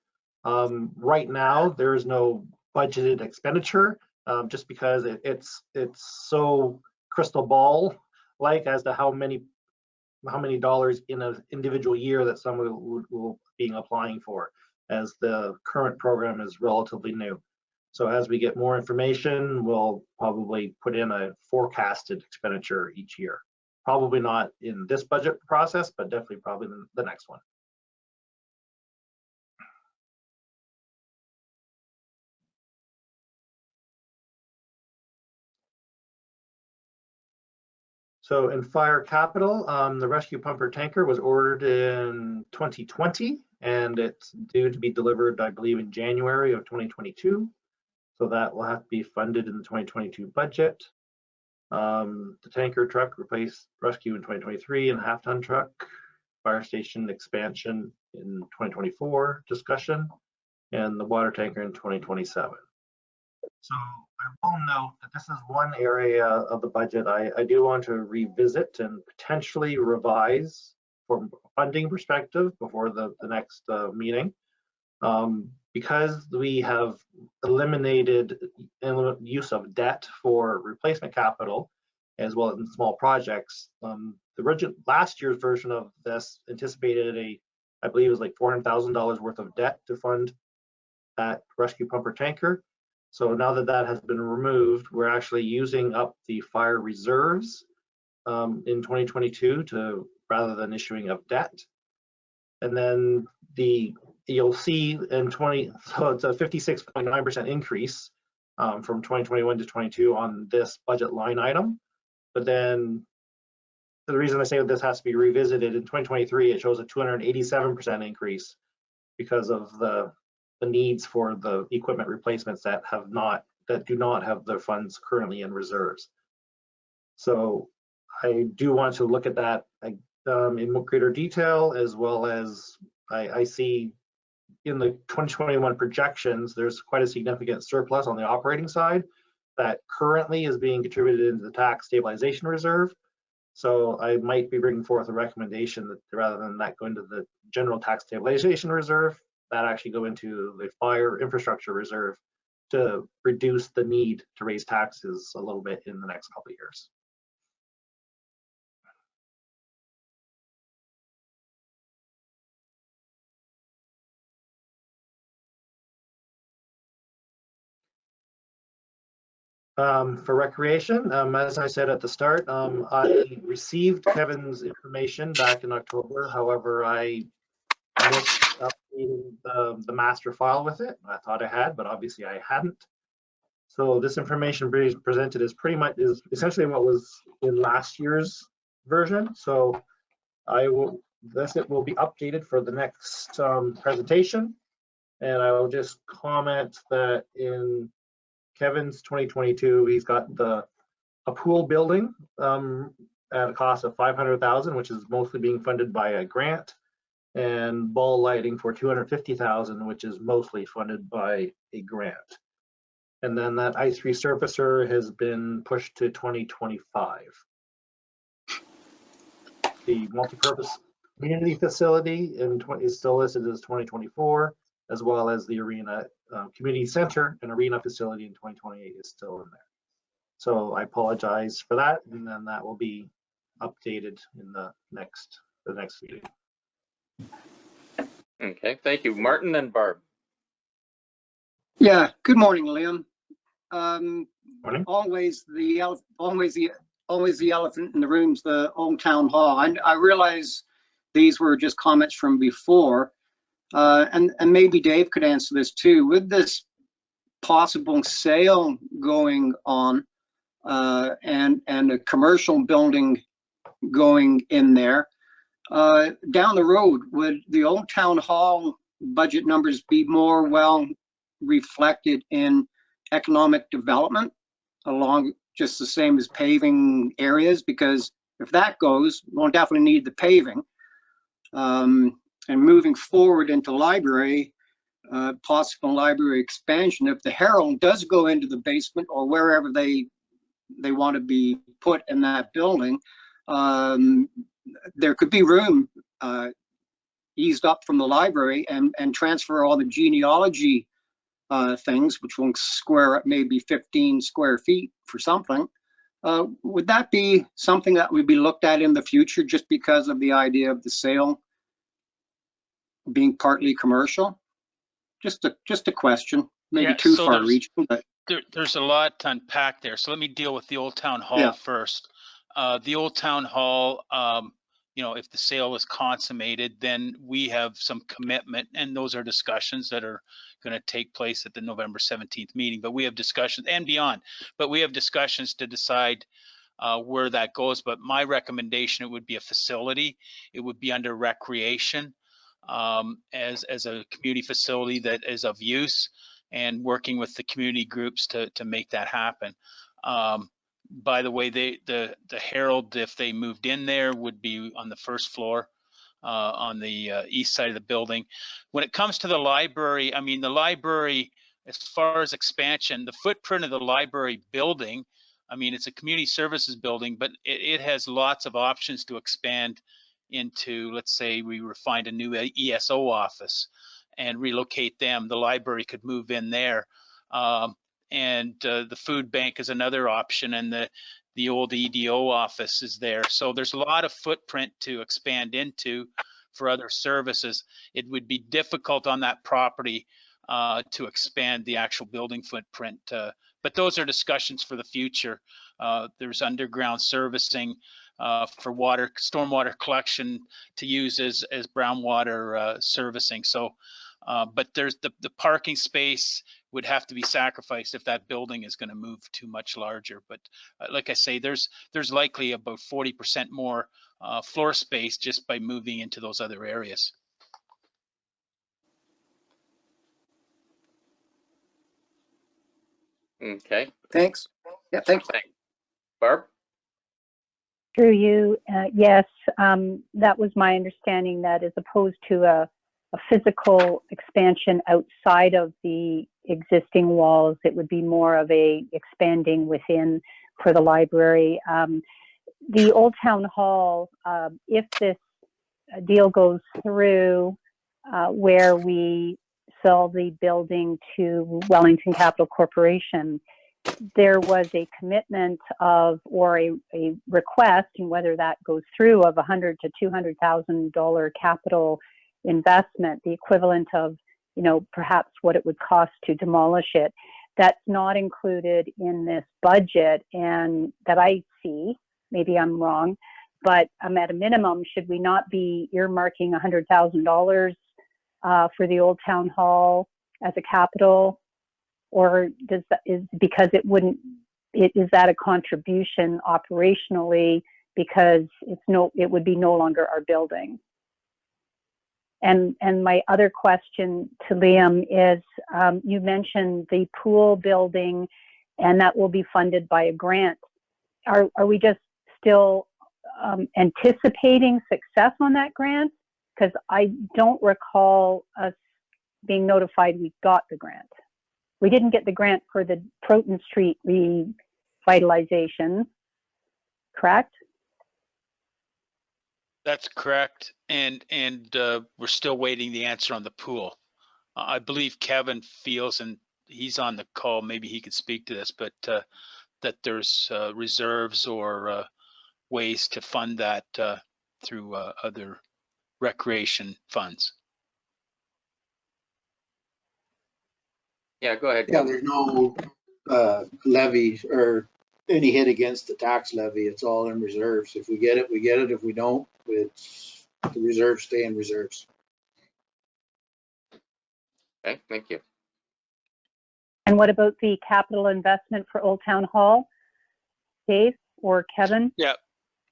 Right now, there is no budgeted expenditure, just because it's so crystal ball like as to how many dollars in an individual year that someone will be applying for, as the current program is relatively new. So as we get more information, we'll probably put in a forecasted expenditure each year. Probably not in this budget process, but definitely probably the next one. So in fire capital, the rescue pumper tanker was ordered in 2020, and it's due to be delivered, I believe, in January of 2022. So that will have to be funded in the 2022 budget. The tanker truck replaced rescue in 2023 and half-ton truck. Fire station expansion in 2024 discussion, and the water tanker in 2027. So I will note that this is one area of the budget I do want to revisit and potentially revise from a funding perspective before the next meeting. Because we have eliminated use of debt for replacement capital as well as in small projects. The last year's version of this anticipated I believe it was like $400,000 worth of debt to fund that rescue pumper tanker. So now that that has been removed, we're actually using up the fire reserves in 2022 rather than issuing of debt. And then you'll see in so it's a 56.9% increase from 2021 to 22 on this budget line item. But then the reason I say that this has to be revisited in 2023, it shows a 287% increase because of the needs for the equipment replacements that do not have the funds currently in reserves. So I do want to look at that in greater detail, as well as I see in the 2021 projections, there's quite a significant surplus on the operating side that currently is being contributed into the tax stabilization reserve. So I might be bringing forth a recommendation that rather than that go into the general tax stabilization reserve, that actually go into the fire infrastructure reserve to reduce the need to raise taxes a little bit in the next couple of years. For recreation, as I said at the start, I received Kevin's information back in October. However, I missed updating the master file with it. I thought I had, but obviously I hadn't. So this information presented is essentially what was in last year's version. So it will be updated for the next presentation. And I will just comment that in Kevin's 2022, he's got a pool building at a cost of $500,000, which is mostly being funded by a grant, and ball lighting for $250,000, which is mostly funded by a grant. And then that ice resurfacer has been pushed to 2025. The multipurpose community facility is still listed as 2024, as well as the arena community center and arena facility in 2028 is still in there. So I apologize for that, and then that will be updated in the next meeting. Okay, thank you. Martin and Barb. Yeah, good morning, Liam. Morning. Always the elephant in the room's the old town hall. I realize these were just comments from before, and maybe Dave could answer this too. With this possible sale going on and a commercial building going in there, down the road, would the old town hall budget numbers be more well reflected in economic development along just the same as paving areas? Because if that goes, we'll definitely need the paving. And moving forward into library, possible library expansion, if the Herald does go into the basement or wherever they want to be put in that building, there could be room eased up from the library and transfer all the genealogy things, which will square up maybe 15 square feet for something. Would that be something that would be looked at in the future just because of the idea of the sale being partly commercial? Just a question. maybe Yeah, too so far reaching, but there's a lot to unpack there. So let me deal with the Old Town Hall Yeah. first. The Old Town Hall, you know, if the sale is consummated, then we have some commitment, and those are discussions that are going to take place at the November 17th meeting. But we have discussions and beyond. But we have discussions to decide where that goes. But my recommendation, it would be a facility. It would be under recreation as a community facility that is of use, and working with the community groups to make that happen. By the way, the Herald, if they moved in there, would be on the first floor on the east side of the building. When it comes to the library, I mean, the library, as far as expansion, the footprint of the library building, I mean, it's a community services building, but it has lots of options to expand into, let's say we find a new ESO office and relocate them. The library could move in there. And the food bank is another option, and the old EDO office is there. So there's a lot of footprint to expand into for other services. It would be difficult on that property to expand the actual building footprint. But those are discussions for the future. There's underground servicing for water, stormwater collection to use as groundwater servicing. So, but there's the parking space would have to be sacrificed if that building is going to move too much larger. But like I say, there's likely about 40% more floor space just by moving into those other areas. Okay. thanks. Yeah, thanks. Barb? Through you, yes, that was my understanding, that as opposed to a physical expansion outside of the existing walls, it would be more of a expanding within for the library. The Old Town Hall, if this deal goes through, where we sell the building to Wellington Capital Corporation, there was a commitment of, or a request, and whether that goes through, of $100,000 to $200,000 capital investment, the equivalent of, you know, perhaps what it would cost to demolish it. That's not included in this budget, and that I see, maybe I'm wrong, but at a minimum, should we not be earmarking $100,000 for the Old Town Hall as a capital? Or because it wouldn't, is that a contribution operationally, because it would be no longer our building? And my other question to Liam is, you mentioned the pool building, and that will be funded by a grant. Are we just still anticipating success on that grant? Because I don't recall us being notified we got the grant. We didn't get the grant for the Proton Street revitalization, correct? That's correct, and we're still waiting the answer on the pool. I believe Kevin feels, and he's on the call, maybe he could speak to this, but that there's reserves or ways to fund that through other recreation funds. Yeah, go ahead. Yeah, there's no levy or any hit against the tax levy. It's all in reserves. If we get it, we get it. If we don't, it's the reserves stay in reserves. Okay, thank you. And what about the capital investment for Old Town Hall? Dave or Kevin? Yeah,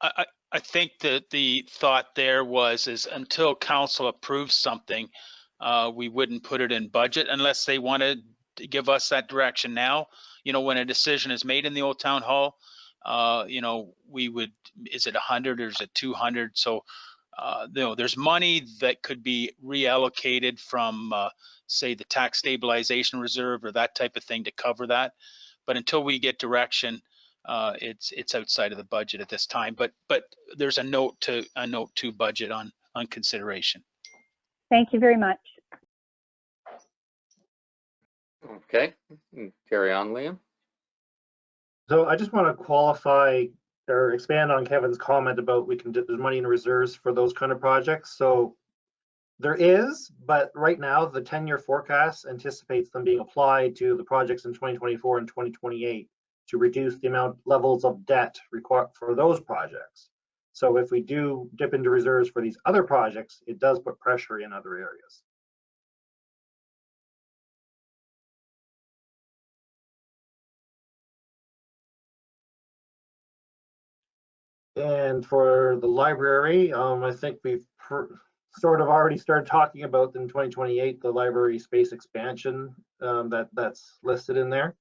I think that the thought there is until council approves something, we wouldn't put it in budget unless they wanted to give us that direction now. You know, when a decision is made in the Old Town Hall, you know, we would, is it 100 or is it 200? So, you know, there's money that could be reallocated from, say, the tax stabilization reserve or that type of thing to cover that. But until we get direction, it's outside of the budget at this time. But there's a note to budget on consideration. Thank you very much. Okay, carry on, Liam. So I just want to qualify or expand on Kevin's comment about there's money in reserves for those kind of projects. So There is, but right now the 10-year forecast anticipates them being applied to the projects in 2024 and 2028 to reduce the amount levels of debt required for those projects. So if we do dip into reserves for these other projects, it does put pressure in other areas. And for the library, I think we've sort of already started talking about in 2028 the library space expansion that's listed in there.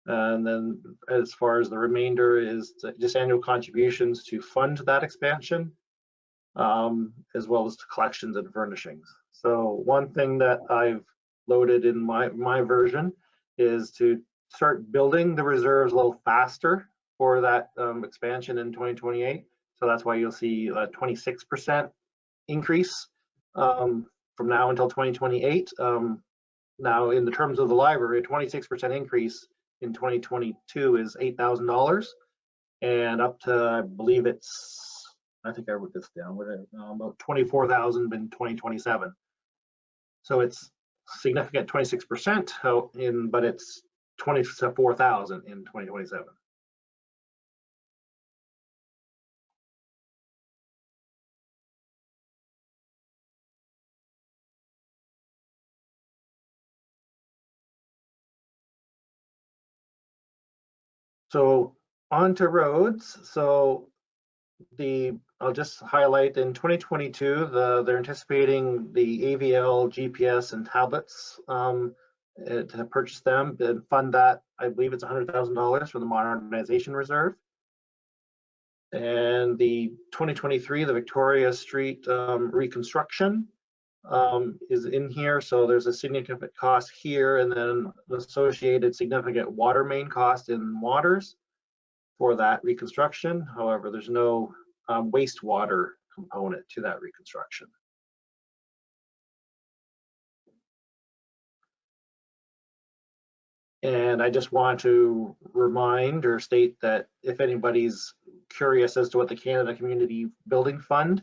And then as far as the remainder is just annual contributions to fund that expansion, as well as collections and furnishings. So one thing that I've loaded in my version is to start building the reserves a little faster for that expansion in 2028. So that's why you'll see a 26% increase from now until 2028. Now, in the terms of the library, a 26% increase in 2022 is $8,000, and up to, I believe I think I wrote this down, about 24,000 in 2027. So it's significant 26% but it's 24,000 in 2027. So on to roads. So I'll just highlight in 2022, they're anticipating the AVL, GPS, and tablets to purchase them and fund that. I believe it's $100,000 for the modernization reserve. And the 2023, the Victoria Street reconstruction is in here. So there's a significant cost here, and then the associated significant water main cost in waters for that reconstruction. However, there's no wastewater component to that reconstruction. And I just want to remind or state that if anybody's curious as to what the Canada Community Building Fund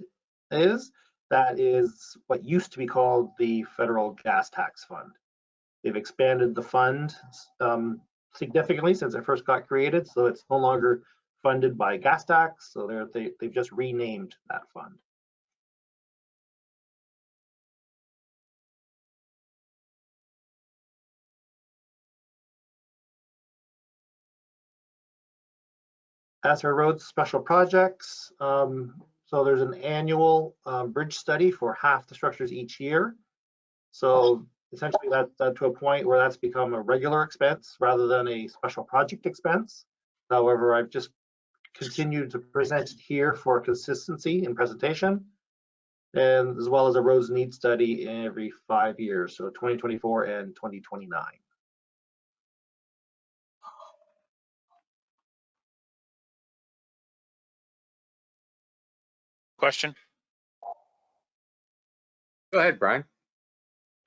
is, that is what used to be called the Federal Gas Tax Fund. They've expanded the fund significantly since it first got created, so it's no longer funded by gas tax, so they've just renamed that fund. As for roads special projects, so there's an annual bridge study for half the structures each year. So essentially that's to a point where that's become a regular expense rather than a special project expense. However, I've just continued to present it here for consistency in presentation, and as well as a roads need study every 5 years, so 2024 and 2029. Question? Go ahead, Brian.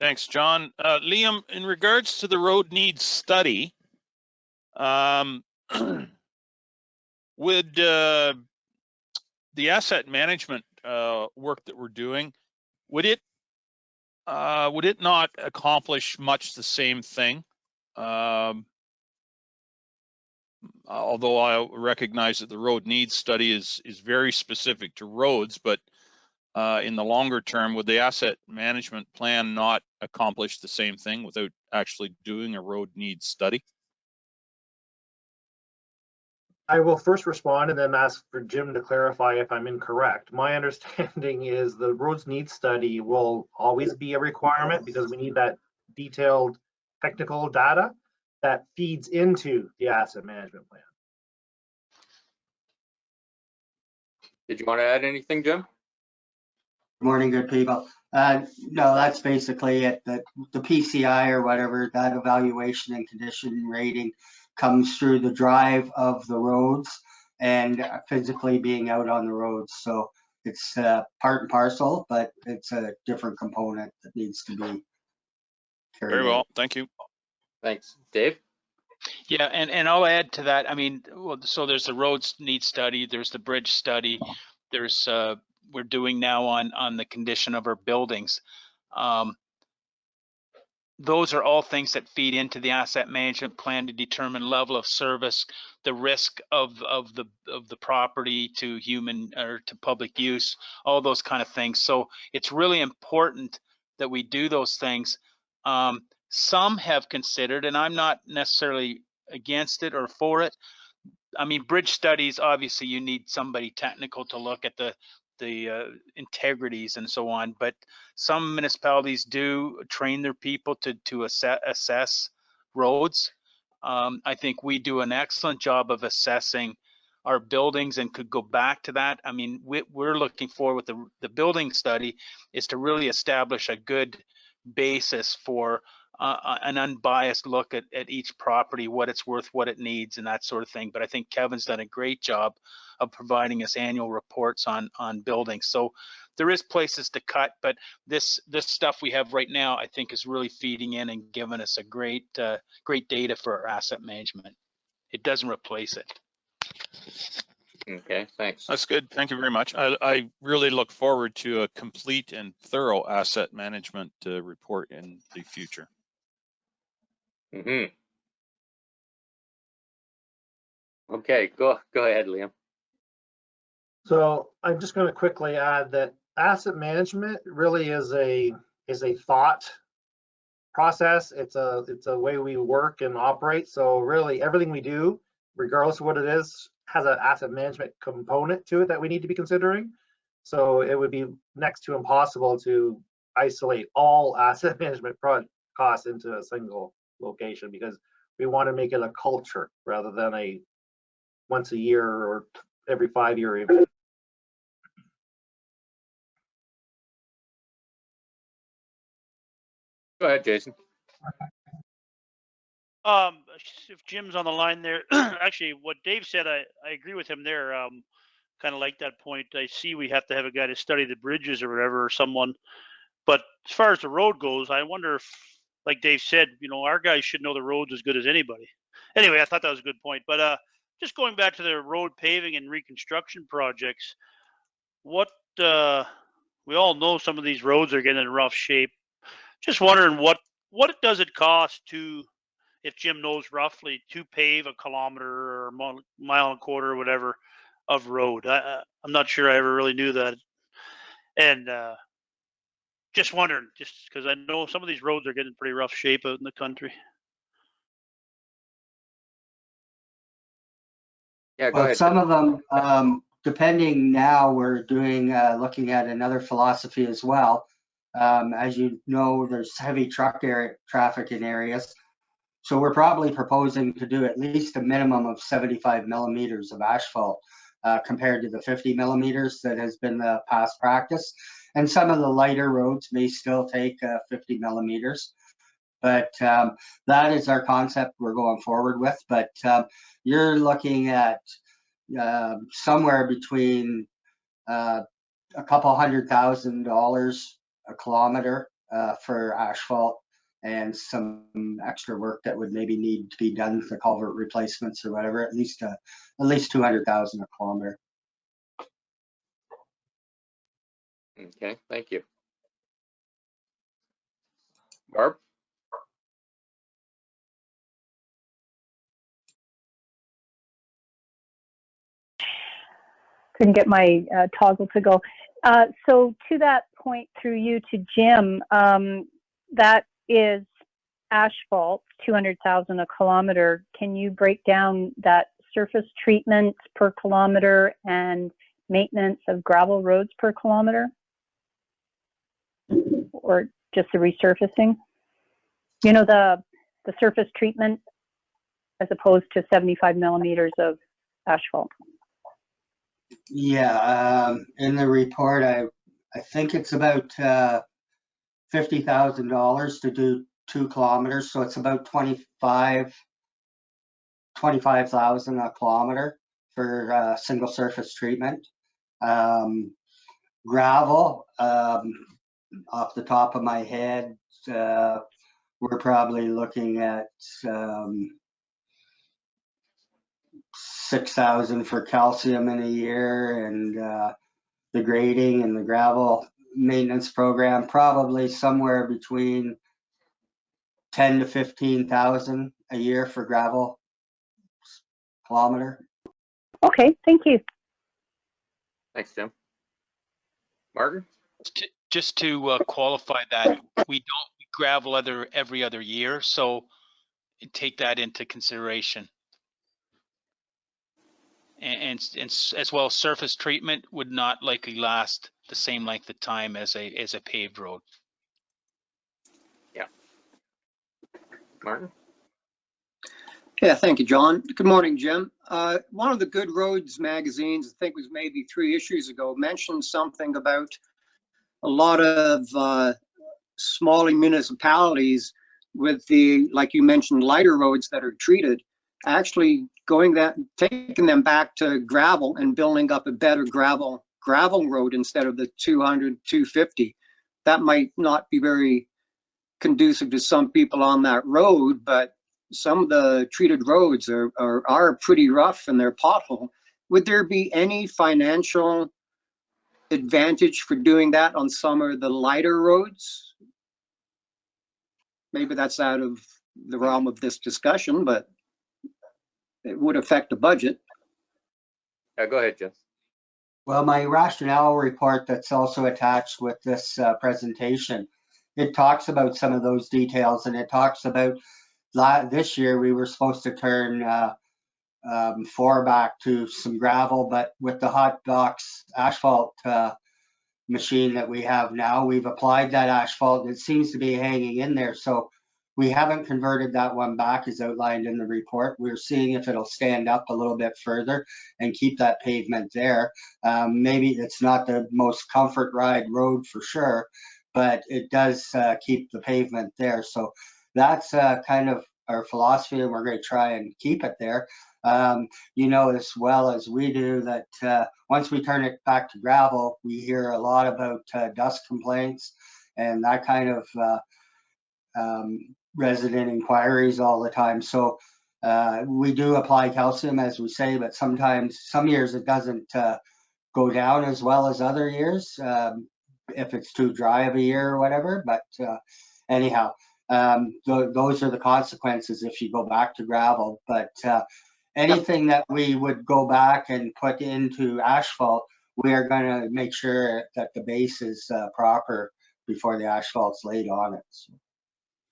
Thanks, John. Liam, in regards to the road needs study, would the asset management work that we're doing, would it not accomplish much the same thing? Although I recognize that the road needs study is very specific to roads, but in the longer term, would the asset management plan not accomplish the same thing without actually doing a road needs study? I will first respond and then ask for Jim to clarify if I'm incorrect. My understanding is the roads needs study will always be a requirement because we need that detailed technical data that feeds into the asset management plan. Did you want to add anything, Jim? Morning, good people. No, that's basically it. The PCI or whatever, that evaluation and condition rating comes through the drive of the roads and physically being out on the roads. So it's part and parcel, but it's a different component that needs to be carried Very well, out. thank you. Thanks. Dave? Yeah, and I'll add to that. I mean, well, so there's the roads need study, there's the bridge study, there's we're doing now on the condition of our buildings. Those are all things that feed into the asset management plan to determine level of service, the risk of the property to human or to public use, all those kind of things. So it's really important that we do those things. Some have considered, and I'm not necessarily against it or for it. I mean, bridge studies, obviously you need somebody technical to look at the integrities and so on, but some municipalities do train their people to assess roads. I think we do an excellent job of assessing our buildings and could go back to that. I mean, we're looking for with the building study is to really establish a good basis for an unbiased look at each property, what it's worth, what it needs, and that sort of thing. But I think Kevin's done a great job of providing us annual reports on buildings. So there is places to cut, but this stuff we have right now, I think, is really feeding in and giving us a great data for our asset management. It doesn't replace it. Okay, thanks. That's good. Thank you very much. I really look forward to a complete and thorough asset management report in the future. Mm-hmm. Okay, go ahead, Liam. So I'm just going to quickly add that asset management really is a thought process. It's a way we work and operate. So really everything we do, regardless of what it is, has an asset management component to it that we need to be considering. So it would be next to impossible to isolate all asset management costs into a single location, because we want to make it a culture rather than a once a year or every 5-year event. Go ahead, Jason. If Jim's on the line there, actually, what Dave said, I agree with him there. Kind of like that point. I see we have to have a guy to study the bridges or whatever, or someone. But as far as the road goes, I wonder if, like Dave said, our guys should know the roads as good as anybody. Anyway, I thought that was a good point. But just going back to the road paving and reconstruction projects, what we all know some of these roads are getting in rough shape. Just wondering what does it cost to, if Jim knows roughly, to pave a kilometer or mile and a quarter or whatever of road. I'm not sure I ever really knew that. And just wondering, just because I know some of these roads are getting pretty rough shape out in the country. Yeah, go Well, ahead. some of them, depending now, we're doing, looking at another philosophy as well. As you know, there's heavy truck traffic in areas. So we're probably proposing to do at least a minimum of 75 millimeters of asphalt compared to the 50 millimeters that has been the past practice. And some of the lighter roads may still take 50 millimeters. But that is our concept we're going forward with. But you're looking at somewhere between a couple $100,000 a kilometer for asphalt, and some extra work that would maybe need to be done for culvert replacements or whatever, at least 200,000 a kilometer. Okay, thank you. Barb? Couldn't get my toggle to go. So to that point, through you to Jim, that is asphalt, 200,000 a kilometer. Can you break down that surface treatment per kilometer and maintenance of gravel roads per kilometer? Or just the resurfacing? The surface treatment as opposed to 75 millimeters of asphalt. Yeah, in the report, I think it's about $50,000 to do 2 kilometers, so it's about 25,000 a kilometer for single surface treatment. Gravel, off the top of my head, we're probably looking at 6,000 for calcium in a year, and the grading and the gravel maintenance program, probably somewhere between 10 to 15,000 a year for gravel kilometer. Okay, thank you. Thanks, Jim. Martin? Just to qualify that, we don't gravel every other year, so take that into consideration. And as well, surface treatment would not likely last the same length of time as a paved road. Yeah. Martin? Yeah, thank you, John. Good morning, Jim. One of the Good Roads magazines, I think it was maybe 3 issues ago, mentioned something about a lot of smaller municipalities with the, like you mentioned, lighter roads that are treated, actually taking them back to gravel and building up a better gravel road instead of the 200, 250. That might not be very conducive to some people on that road, but some of the treated roads are pretty rough and they're pothole. Would there be any financial advantage for doing that on some of the lighter roads? Maybe that's out of the realm of this discussion, but it would affect the budget. Go ahead, Jim. Well, my rationale report that's also attached with this presentation, it talks about some of those details, and it talks about this year we were supposed to turn 4 back to some gravel, but with the hot box asphalt machine that we have now, we've applied that asphalt and it seems to be hanging in there. So we haven't converted that one back as outlined in the report. We're seeing if it'll stand up a little bit further and keep that pavement there. Maybe it's not the most comfort ride road for sure, but it does keep the pavement there. So that's kind of our philosophy, and we're going to try and keep it there. You know as well as we do that once we turn it back to gravel, we hear a lot about dust complaints and that kind of resident inquiries all the time. So we do apply calcium, as we say, but sometimes, some years it doesn't go down as well as other years if it's too dry of a year or whatever. But anyhow, those are the consequences if you go back to gravel. But anything that we would go back and put into asphalt, we are going to make sure that the base is proper before the asphalt's laid on it. So.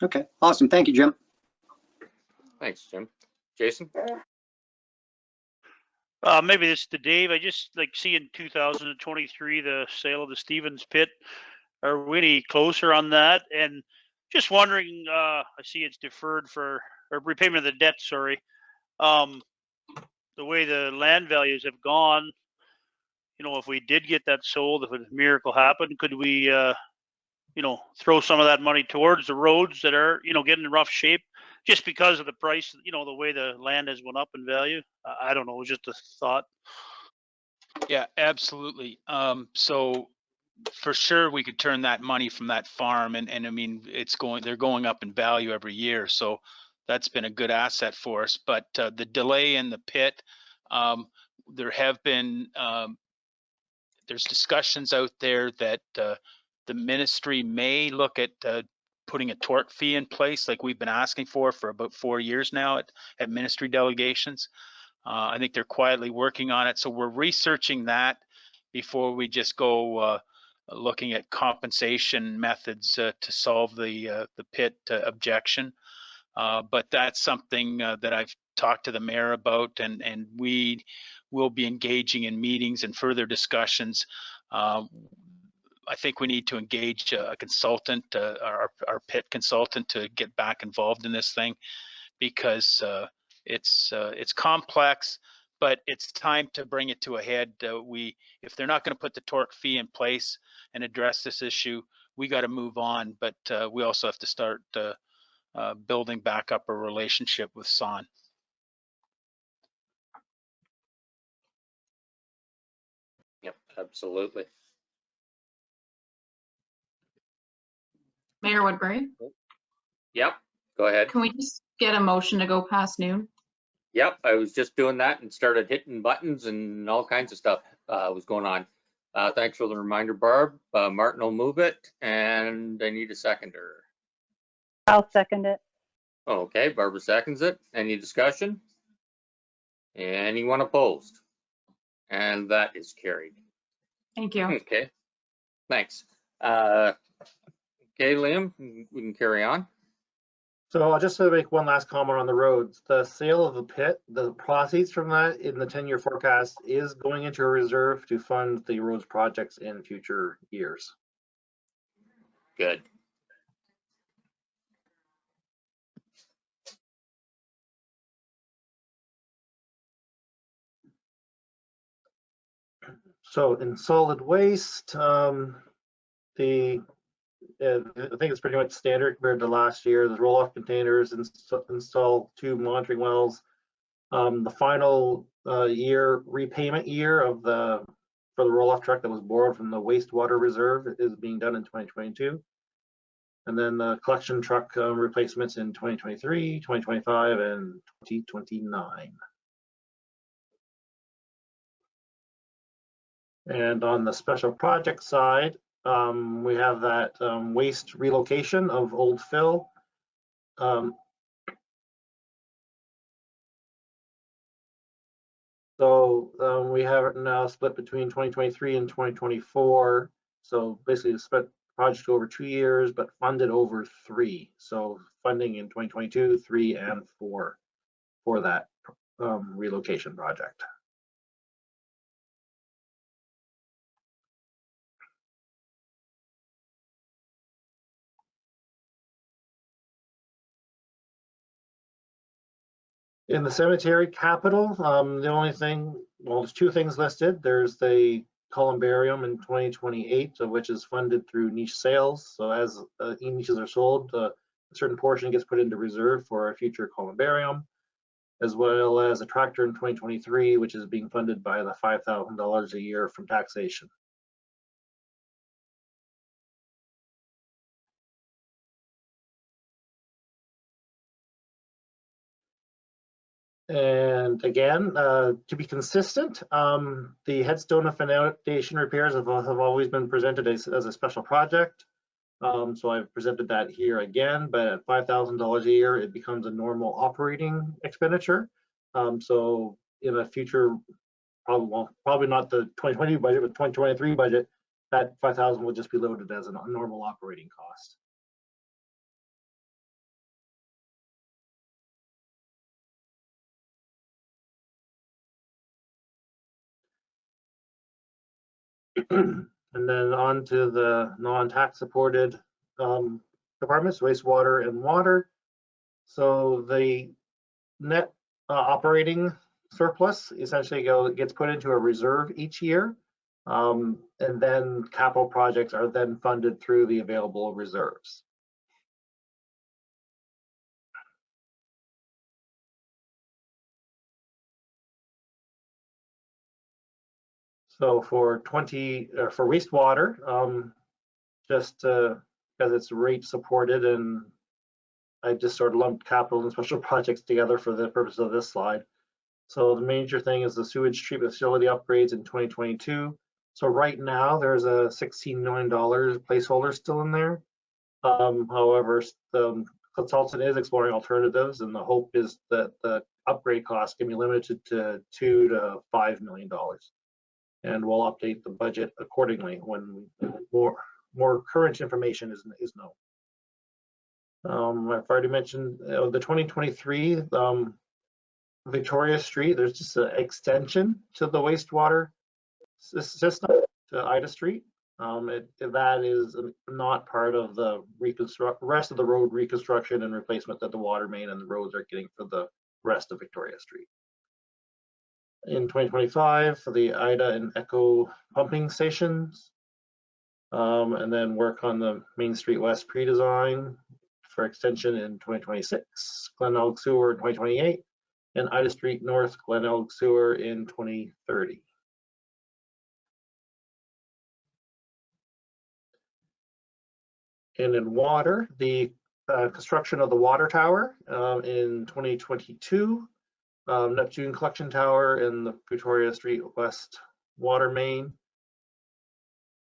Okay, awesome. Thank you, Jim. Thanks, Jim. Jason? Maybe this is to Dave. I just like seeing 2023, the sale of the Stevens pit. Are we any closer on that? And just wondering, I see it's deferred for or repayment of the debt, sorry. The way the land values have gone, you know, if we did get that sold, if a miracle happened, could we, you know, throw some of that money towards the roads that are, you know, getting in rough shape just because of the price, you know, the way the land has went up in value? I don't know, it was just a thought. Yeah, absolutely. So for sure we could turn that money from that farm and I mean, they're going up in value every year. So that's been a good asset for us. But the delay in the pit, there have been, there's discussions out there that the ministry may look at putting a tort fee in place like we've been asking for about 4 years now at ministry delegations. I think they're quietly working on it. So we're researching that before we just go looking at compensation methods to solve the pit objection. But that's something that I've talked to the mayor about, and we will be engaging in meetings and further discussions. I think we need to engage a consultant, our pit consultant, to get back involved in this thing because it's complex, but it's time to bring it to a head. If they're not going to put the tort fee in place and address this issue, we got to move on. But we also have to start building back up a relationship with Son. Yep, absolutely. Mayor Woodbury, Yep, go ahead. can we just get a motion to go past noon? Yep, I was just doing that and started hitting buttons and all kinds of stuff was going on. Thanks for the reminder, Barb. Martin will move it, and I need a seconder. I'll second it. Okay, Barbara seconds it. Any discussion? Anyone opposed? And that is carried. Thank you. Okay, thanks. Okay, Liam, we can carry on. So I'll just make one last comment on the roads. The sale of the pit, the proceeds from that in the 10-year forecast is going into a reserve to fund the roads projects in future years. Good. So in solid waste, I think it's pretty much standard compared to last year. The roll-off containers, install 2 monitoring wells. The final repayment year for the roll-off truck that was borrowed from the wastewater reserve is being done in 2022. And then the collection truck replacements in 2023, 2025, and 2029. And on the special project side, we have that waste relocation of old fill. So we have it now split between 2023 and 2024. So basically split project over 2 years, but funded over 3. So funding in 2022, 3, and 4 for that relocation project. In the cemetery capital, the only thing, well, there's 2 things listed. There's the columbarium in 2028, which is funded through niche sales. So as niches are sold, a certain portion gets put into reserve for a future columbarium, as well as a tractor in 2023, which is being funded by the $5,000 a year from taxation. And again, to be consistent, the headstone and foundation repairs have always been presented as a special project. So I've presented that here again, but at $5,000 a year, it becomes a normal operating expenditure. So in a future, probably not the 2020 budget, but 2023 budget, that 5,000 will just be loaded as a normal operating cost. And then on to the non-tax supported departments, wastewater and water. So the net operating surplus essentially gets put into a reserve each year. And then capital projects are then funded through the available reserves. So for wastewater, just because it's rate supported, and I just sort of lumped capital and special projects together for the purpose of this slide. So the major thing is the sewage treatment facility upgrades in 2022. So right now there's a $16 million placeholder still in there. However, the consultant is exploring alternatives, and the hope is that the upgrade cost can be limited to $2 to $5 million. And we'll update the budget accordingly when more current information is known. I've already mentioned the 2023 Victoria Street. There's just an extension to the wastewater system to Ida Street. That is not part of the rest of the road reconstruction and replacement that the water main and the roads are getting for the rest of Victoria Street. In 2025 for the Ida and Echo pumping stations, and then work on the Main Street West pre-design for extension in 2026, Glen Elk Sewer in 2028, and Ida Street North Glen Elk Sewer in 2030. And in water, the construction of the water tower in 2022, Neptune Collection Tower in the Victoria Street West water main,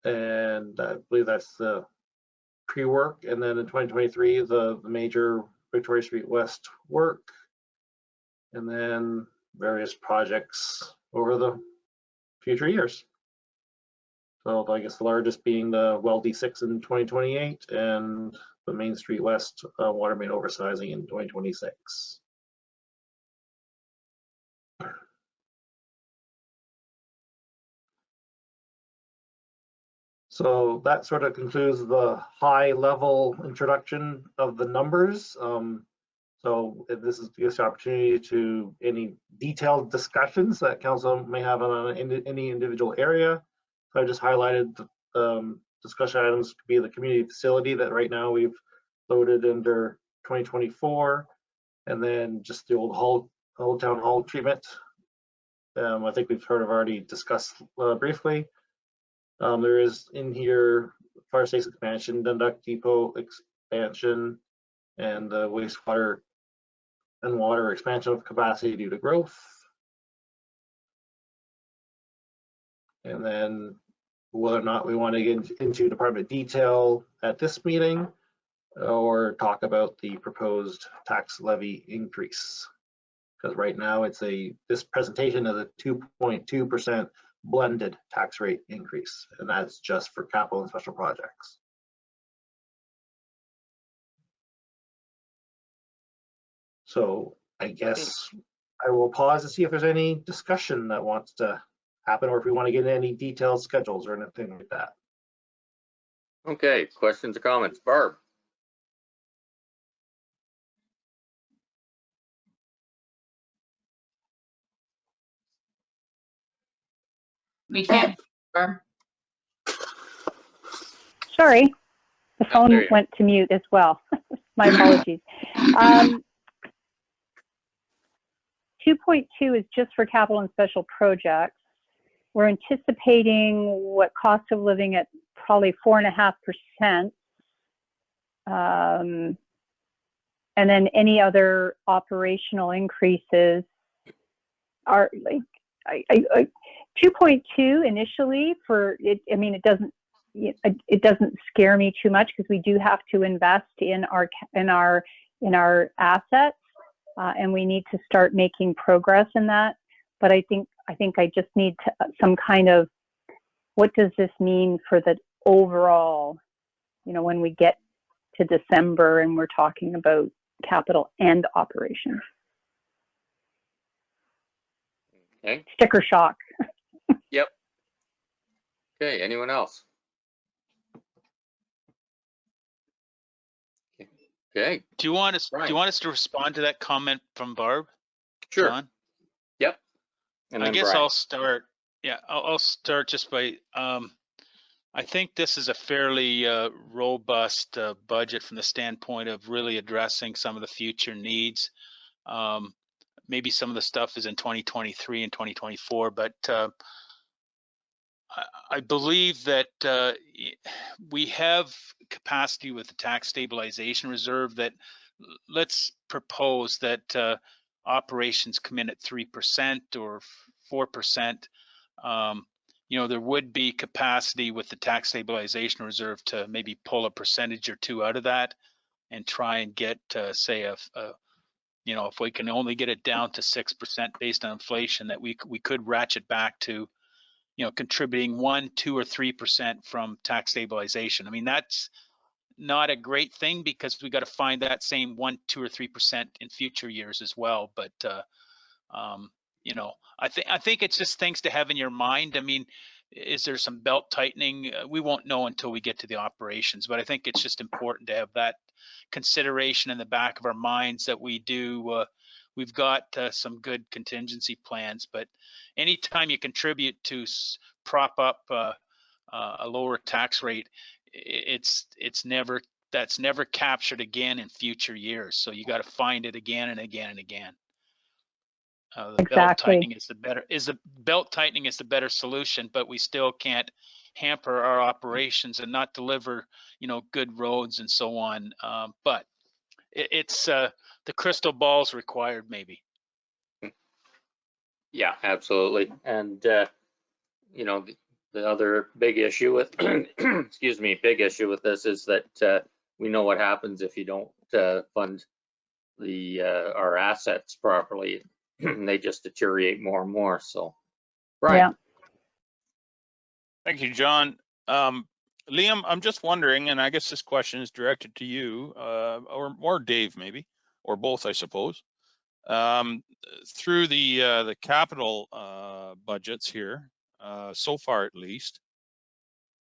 And I believe that's the pre-work. And then in 2023, the major Victoria Street West work. And then various projects over the future years. So I guess the largest being the well D6 in 2028 and the Main Street West water main oversizing in 2026. So that sort of concludes the high level introduction of the numbers. So if this is just an opportunity to any detailed discussions that council may have on any individual area. So I just highlighted the discussion items to be the community facility that right now we've loaded under 2024, and then just the old town hall treatment. I think we've already discussed briefly. There is in here fire station expansion, Dundalk Depot expansion, and the wastewater and water expansion of capacity due to growth. And then whether or not we want to get into department detail at this meeting or talk about the proposed tax levy increase. Because right now this presentation is a 2.2% blended tax rate increase, and that's just for capital and special projects. So I guess I will pause to see if there's any discussion that wants to happen, or if we want to get any detailed schedules or anything like that. Okay, questions or comments? Barb? We can't. Sorry, the Oh, there phone you went to mute as well. My apologies. 2.2 is just for capital and special projects. We're anticipating what cost of living at probably 4.5%. And then any other operational increases are like 2.2 initially for it. I mean, it doesn't scare me too much because we do have to invest in our assets, and we need to start making progress in that. But I think I just need some kind of, what does this mean for the overall, when we get to December and we're talking about capital and operations. Okay. Sticker shock. Yep. Okay, anyone else? Okay. Do you want us to respond to that comment from Barb? Sure. John? Yep. And I then guess Brian. I'll start. Yeah, I'll start just by, I think this is a fairly robust budget from the standpoint of really addressing some of the future needs. Maybe some of the stuff is in 2023 and 2024, but I believe that we have capacity with the tax stabilization reserve that let's propose that operations come in at 3% or 4%. There would be capacity with the tax stabilization reserve to maybe pull a percentage or two out of that and try and get, say, if we can only get it down to 6% based on inflation, that we could ratchet back to, contributing 1%, 2%, or 3% from tax stabilization. I mean, that's not a great thing because we got to find that same 1%, 2%, or 3% in future years as well. But I think it's just things to have in your mind. I mean, is there some belt tightening? We won't know until we get to the operations, but I think it's just important to have that consideration in the back of our minds that we do. We've got some good contingency plans, but anytime you contribute to prop up a lower tax rate, that's never captured again in future years. So you got to find it again and again and again. The belt tightening is the better solution, but we still can't hamper our operations and not deliver, good roads and so on. But it's the crystal ball's required, maybe. Yeah, absolutely. And The other big issue with, excuse me, big issue with this is that we know what happens if you don't fund our assets properly. They just deteriorate more and more. So, Brian. Yeah. Thank you, John. Liam, I'm just wondering, and I guess this question is directed to you, or Dave maybe, or both, I suppose. Through the capital budgets here, so far at least,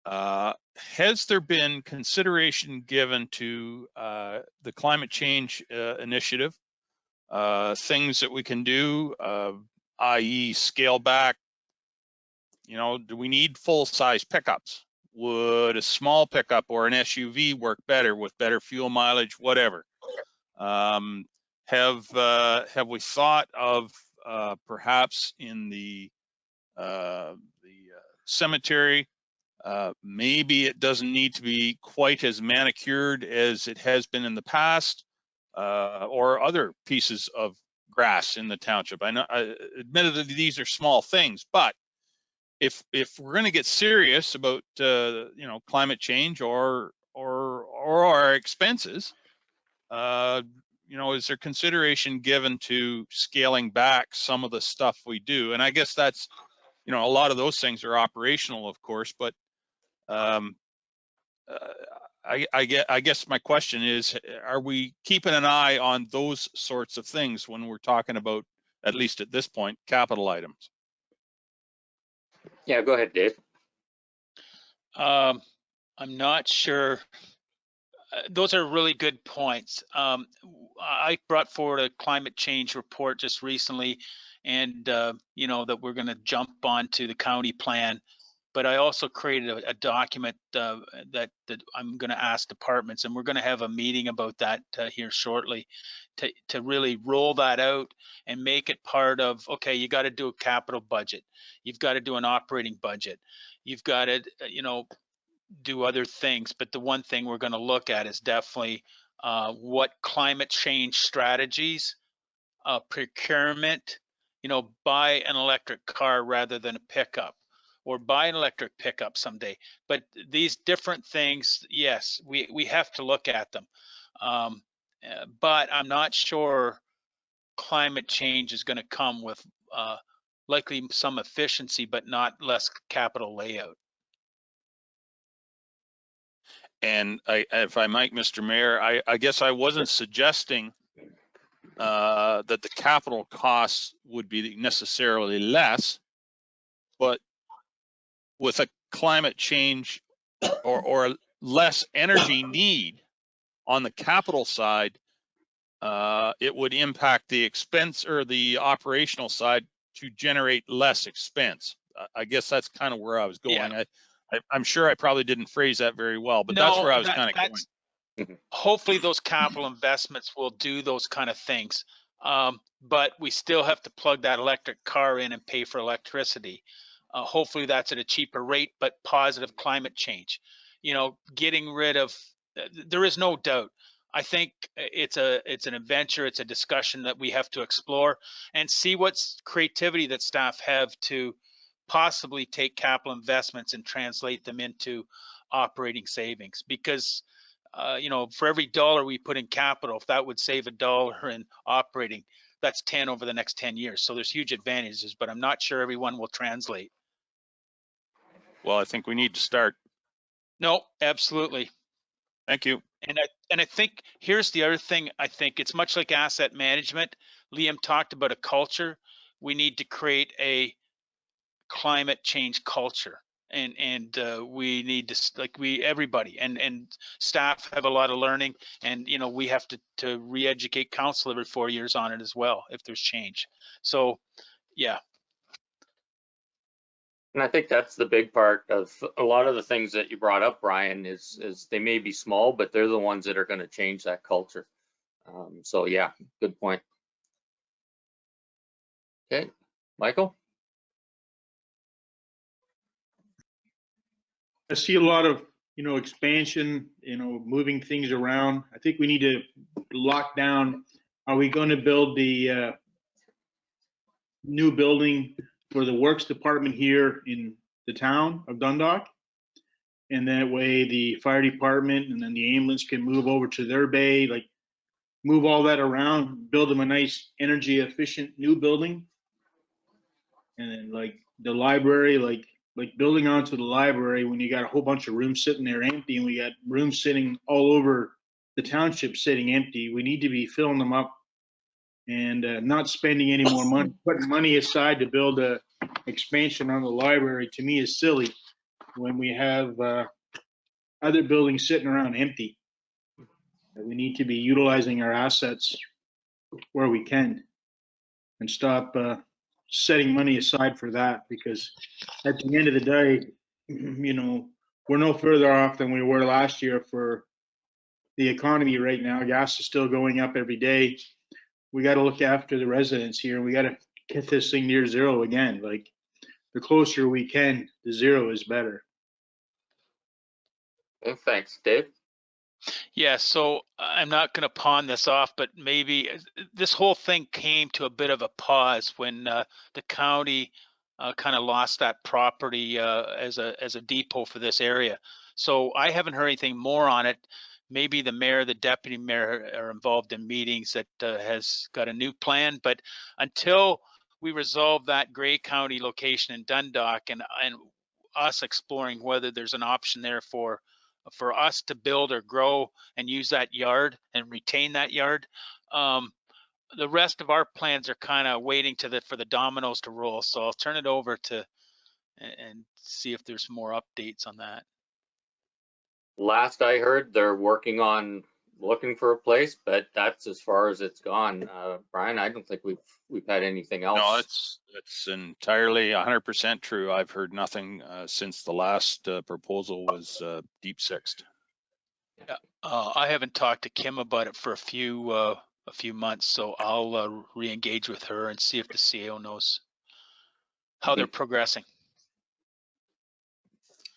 has there been consideration given to the climate change initiative? Things that we can do, i.e. scale back, do we need full-size pickups? Would a small pickup or an SUV work better with better fuel mileage, whatever? Have we thought of perhaps in the cemetery, maybe it doesn't need to be quite as manicured as it has been in the past, or other pieces of grass in the township? I know, admittedly, these are small things, but if we're going to get serious about climate change or our expenses, is there consideration given to scaling back some of the stuff we do? And I guess that's, a lot of those things are operational, of course, but I guess my question is, are we keeping an eye on those sorts of things when we're talking about, at least at this point, capital items? Yeah, go ahead, Dave. I'm not sure. Those are really good points. I brought forward a climate change report just recently, and that we're going to jump onto the county plan. But I also created a document that I'm going to ask departments, and we're going to have a meeting about that here shortly, to really roll that out and make it part of, okay, you got to do a capital budget, you've got to do an operating budget, you've got to do other things. But the one thing we're going to look at is definitely what climate change strategies, procurement, buy an electric car rather than a pickup, or buy an electric pickup someday. But these different things, yes, we have to look at them. But I'm not sure climate change is going to come with likely some efficiency, but not less capital layout. And if I might, Mr. Mayor, I guess I wasn't suggesting that the capital costs would be necessarily less, but with a climate change or less energy need on the capital side, it would impact the expense or the operational side to generate less expense. I guess that's kind of where I was going. Yeah. I'm sure I probably didn't phrase that very well, but that's where I was kind of going. Hopefully those capital investments will do those kind of things. But we still have to plug that electric car in and pay for electricity. Hopefully that's at a cheaper rate, but positive climate change. Getting rid of, there is no doubt. I think it's an adventure, it's a discussion that we have to explore and see what's creativity that staff have to possibly take capital investments and translate them into operating savings. Because for every dollar we put in capital, if that would save $1 in operating, that's 10 over the next 10 years. So there's huge advantages, but I'm not sure everyone will translate. Well, I think we need to start. No, absolutely. Thank you. And I think here's the other thing. I think it's much like asset management. Liam talked about a culture. We need to create a climate change culture, and we need to, everybody and staff have a lot of learning, and we have to re-educate council every 4 years on it as well if there's change. So yeah. And I think that's the big part of a lot of the things that you brought up, Brian, is they may be small, but they're the ones that are going to change that culture. So yeah, good point. Okay, Michael? I see a lot of, expansion, moving things around. I think we need to lock down, are we going to build the new building for the works department here in the town of Dundalk. And that way the fire department and then the ambulance can move over to their bay, like move all that around, build them a nice energy efficient new building. And then like the library, like building onto the library when you got a whole bunch of rooms sitting there empty and we got rooms sitting all over the township sitting empty. We need to be filling them up and not spending any more money. Putting money aside to build a expansion on the library to me is silly when we have other buildings sitting around empty. We need to be utilizing our assets where we can and stop setting money aside for that, because at the end of the day, you know, we're no further off than we were last year for the economy right now. Gas is still going up every day. We got to look after the residents here. We got to get this thing near zero again. Like the closer we can to zero is better. Okay, thanks, Dave. Yeah, so I'm not going to pawn this off, but maybe this whole thing came to a bit of a pause when the county kind of lost that property as a depot for this area. So I haven't heard anything more on it. Maybe the mayor, the deputy mayor are involved in meetings that has got a new plan, but until we resolve that Grey County location in Dundalk and us exploring whether there's an option there for us to build or grow and use that yard and retain that yard. The rest of our plans are kind of waiting for the dominoes to roll. So I'll turn it over to and see if there's more updates on that. Last I heard, they're working on looking for a place, but that's as far as it's gone. Brian, I don't think we've had anything else. No, it's entirely 100% true. I've heard nothing since the last proposal was deep sixed. Yeah, I haven't talked to Kim about it for a few months, so I'll re-engage with her and see if the CO knows how they're progressing.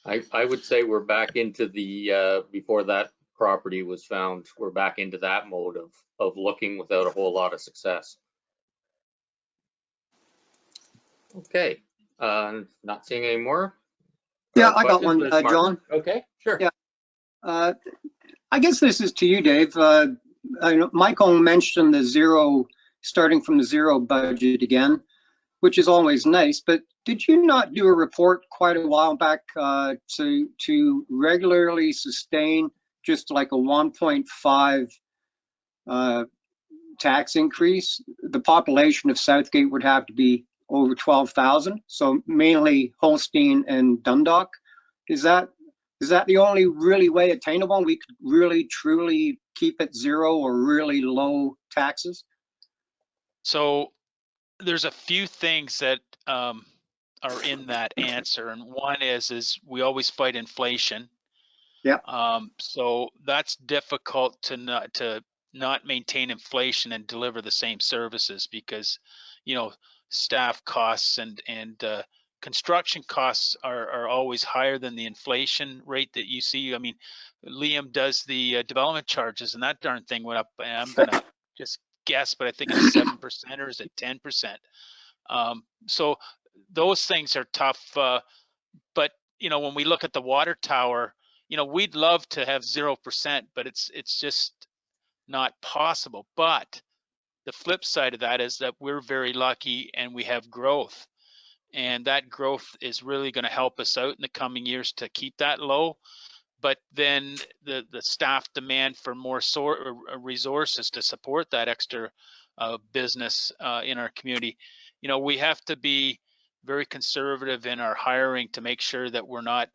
I would say we're back into the before that property was found, we're back into that mode of looking without a whole lot of success. Okay, not seeing any more. Yeah, I got questions? one, There's John. Okay, sure. Yeah. I guess this is to you, Dave. I know Michael mentioned the zero, starting from the zero budget again, which is always nice, but did you not do a report quite a while back to regularly sustain just like a 1.5 tax increase? The population of Southgate would have to be over 12,000, so mainly Holstein and Dundalk. Is that the only really way attainable? We could really truly keep it zero or really low taxes? So there's a few things that are in that answer, and one is we always fight inflation. Yeah. So that's difficult to not maintain inflation and deliver the same services, because staff costs and construction costs are always higher than the inflation rate that you see. I mean, Liam does the development charges, and that darn thing went up. And I'm gonna just guess, but I think it's 7% or is it 10%? So those things are tough. But when we look at the water tower, we'd love to have 0%, but it's just not possible. But the flip side of that is that we're very lucky and we have growth. And that growth is really going to help us out in the coming years to keep that low. But then the staff demand for more resources to support that extra business in our community. We have to be very conservative in our hiring to make sure that we're not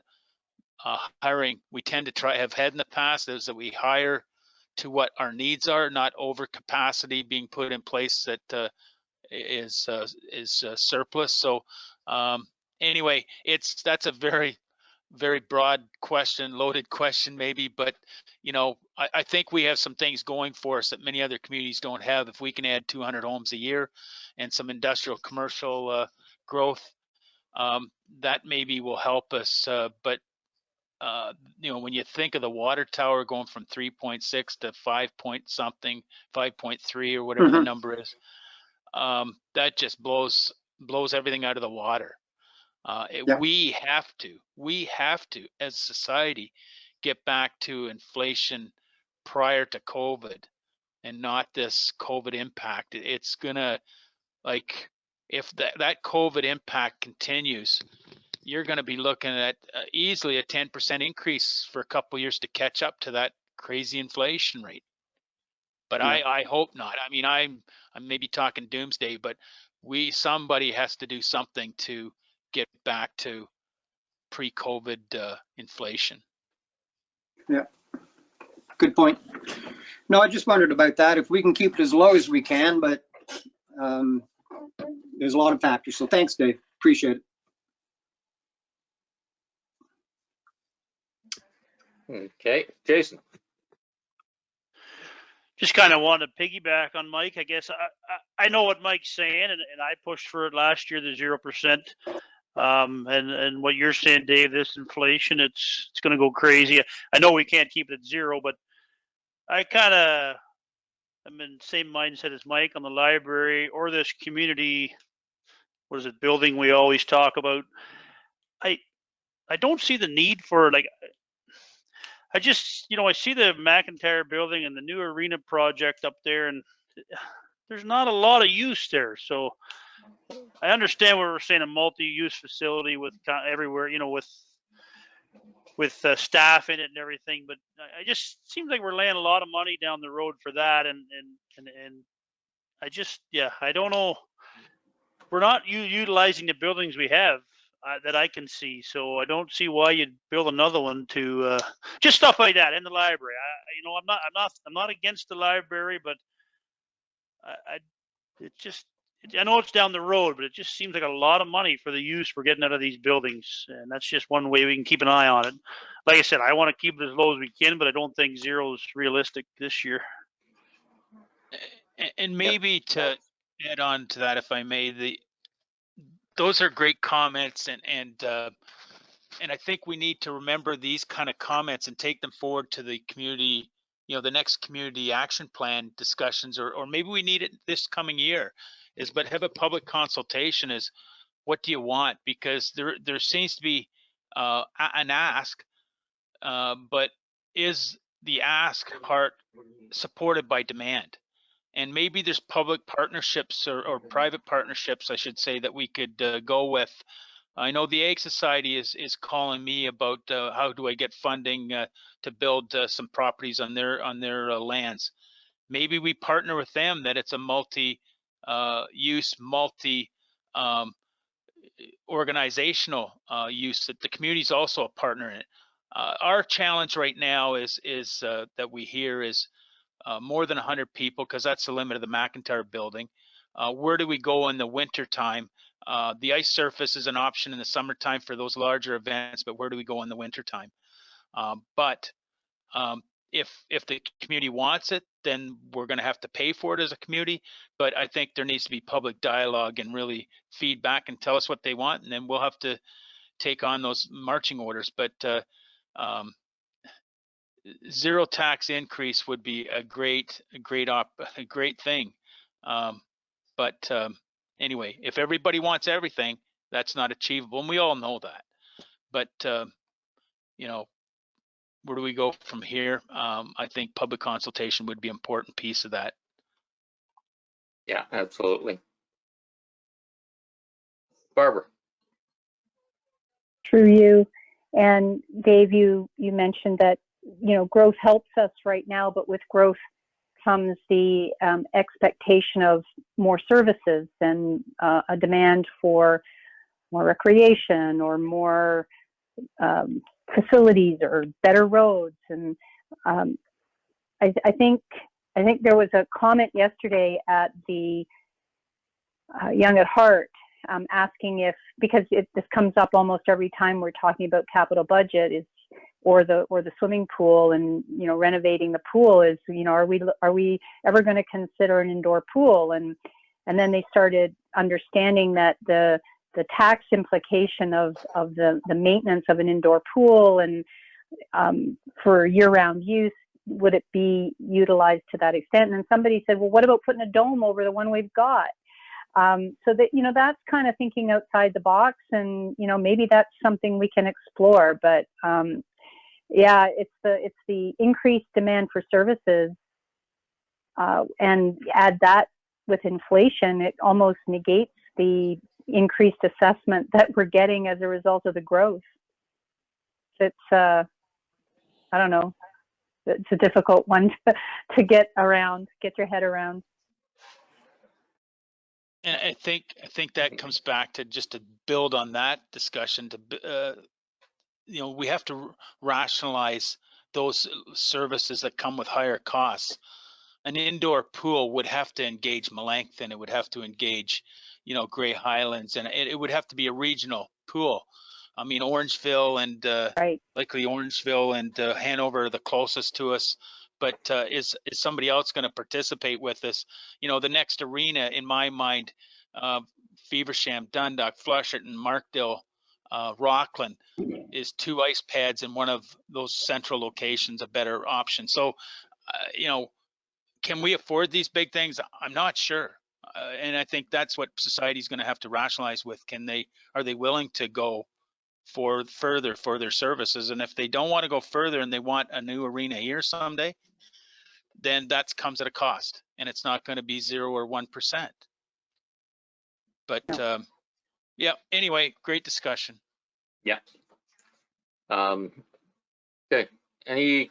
hiring. We tend to have had in the past is that we hire to what our needs are, not over capacity being put in place that is surplus. So anyway, that's a very, very broad question, loaded question maybe, but I think we have some things going for us that many other communities don't have. If we can add 200 homes a year and some industrial commercial growth, that maybe will help us. But when you think of the water tower going from 3.6 to 5 point something, 5.3 or whatever the number is, that just blows everything out of the water. Yeah. We have to, as a society, get back to inflation prior to COVID and not this COVID impact. It's gonna, like, if that COVID impact continues, you're going to be looking at easily a 10% increase for a couple years to catch up to that crazy inflation rate. But Yeah. I hope not. I mean, I'm maybe talking doomsday, but somebody has to do something to get back to pre-COVID inflation. Yeah. Good point. No, I just wondered about that. If we can keep it as low as we can, but there's a lot of factors. So thanks, Dave. Appreciate it. Okay, Jason. Just kind of want to piggyback on Mike. I guess I know what Mike's saying, and I pushed for it last year, the 0%. And what you're saying, Dave, this inflation, it's going to go crazy. I know we can't keep it at 0, but I'm in the same mindset as Mike on the library or this community, what is it, building we always talk about. I don't see the need for, like, I just, I see the McIntyre building and the new arena project up there, and there's not a lot of use there. So I understand what we're saying, a multi-use facility with everywhere, with staff in it and everything, but I just seems like we're laying a lot of money down the road for that, and I just, I don't know. We're not utilizing the buildings we have that I can see, so I don't see why you'd build another one to just stuff like that in the library. I'm not against the library, but I know it's down the road, but it just seems like a lot of money for the use we're getting out of these buildings, and that's just one way we can keep an eye on it. Like I said, I want to keep it as low as we can, but I don't think 0 is realistic this year. And maybe to add on to that, if I may, those are great comments, and I think we need to remember these kind of comments and take them forward to the community, the next community action plan discussions, or maybe we need it this coming year, but have a public consultation is, what do you want? Because there seems to be an ask, but is the ask part supported by demand? And maybe there's public partnerships or private partnerships, I should say, that we could go with. I know the Ag Society is calling me about how do I get funding to build some properties on their lands. Maybe we partner with them, that it's a multi-use, organizational use, that the community is also a partner in it. Our challenge right now is that we hear is more than 100 people, because that's the limit of the McIntyre building. Where do we go in the winter time? The ice surface is an option in the summertime for those larger events, but where do we go in the winter time? But if the community wants it, then we're going to have to pay for it as a community. But I think there needs to be public dialogue and really feedback and tell us what they want, and then we'll have to take on those marching orders. But 0 tax increase would be a great thing. But anyway, if everybody wants everything, that's not achievable, and we all know that. But where do we go from here? I think public consultation would be an important piece of that. Yeah, absolutely. Barbara. Through you. And Dave, you mentioned that, growth helps us right now, but with growth comes the expectation of more services and a demand for more recreation or more facilities or better roads. And I think there was a comment yesterday at the Young at Heart asking if, because this comes up almost every time we're talking about capital budget, or the swimming pool, and renovating the pool, is are we ever going to consider an indoor pool? And then they started understanding that the tax implication of the maintenance of an indoor pool and for year-round use, would it be utilized to that extent? And then somebody said, well, what about putting a dome over the one we've got? So that, you know, that's kind of thinking outside the box, and, you know, maybe that's something we can explore. But yeah, it's the increased demand for services, and add that with inflation, it almost negates the increased assessment that we're getting as a result of the growth. It's I don't know, it's a difficult one to get your head around. And I think that comes back to, just to build on that discussion, to you know, we have to rationalize those services that come with higher costs. An indoor pool would have to engage Melanchthon, it would have to engage, you know, Grey Highlands, and it would have to be a regional pool. I mean, Orangeville and Right. likely Orangeville and Hanover are the closest to us. But is somebody else going to participate with us? You know, the next arena in my mind, Feversham, Dundalk, Flushington, Markdale, Rockland, is 2 ice pads in one of those central locations a better option. So, you know, can we afford these big things? I'm not sure. And I think that's what society's going to have to rationalize with. Are they willing to go further for their services? And if they don't want to go further and they want a new arena here someday, then that comes at a cost, and it's not going to be 0 or 1%. But yeah, anyway, great discussion. Yeah. Okay. Any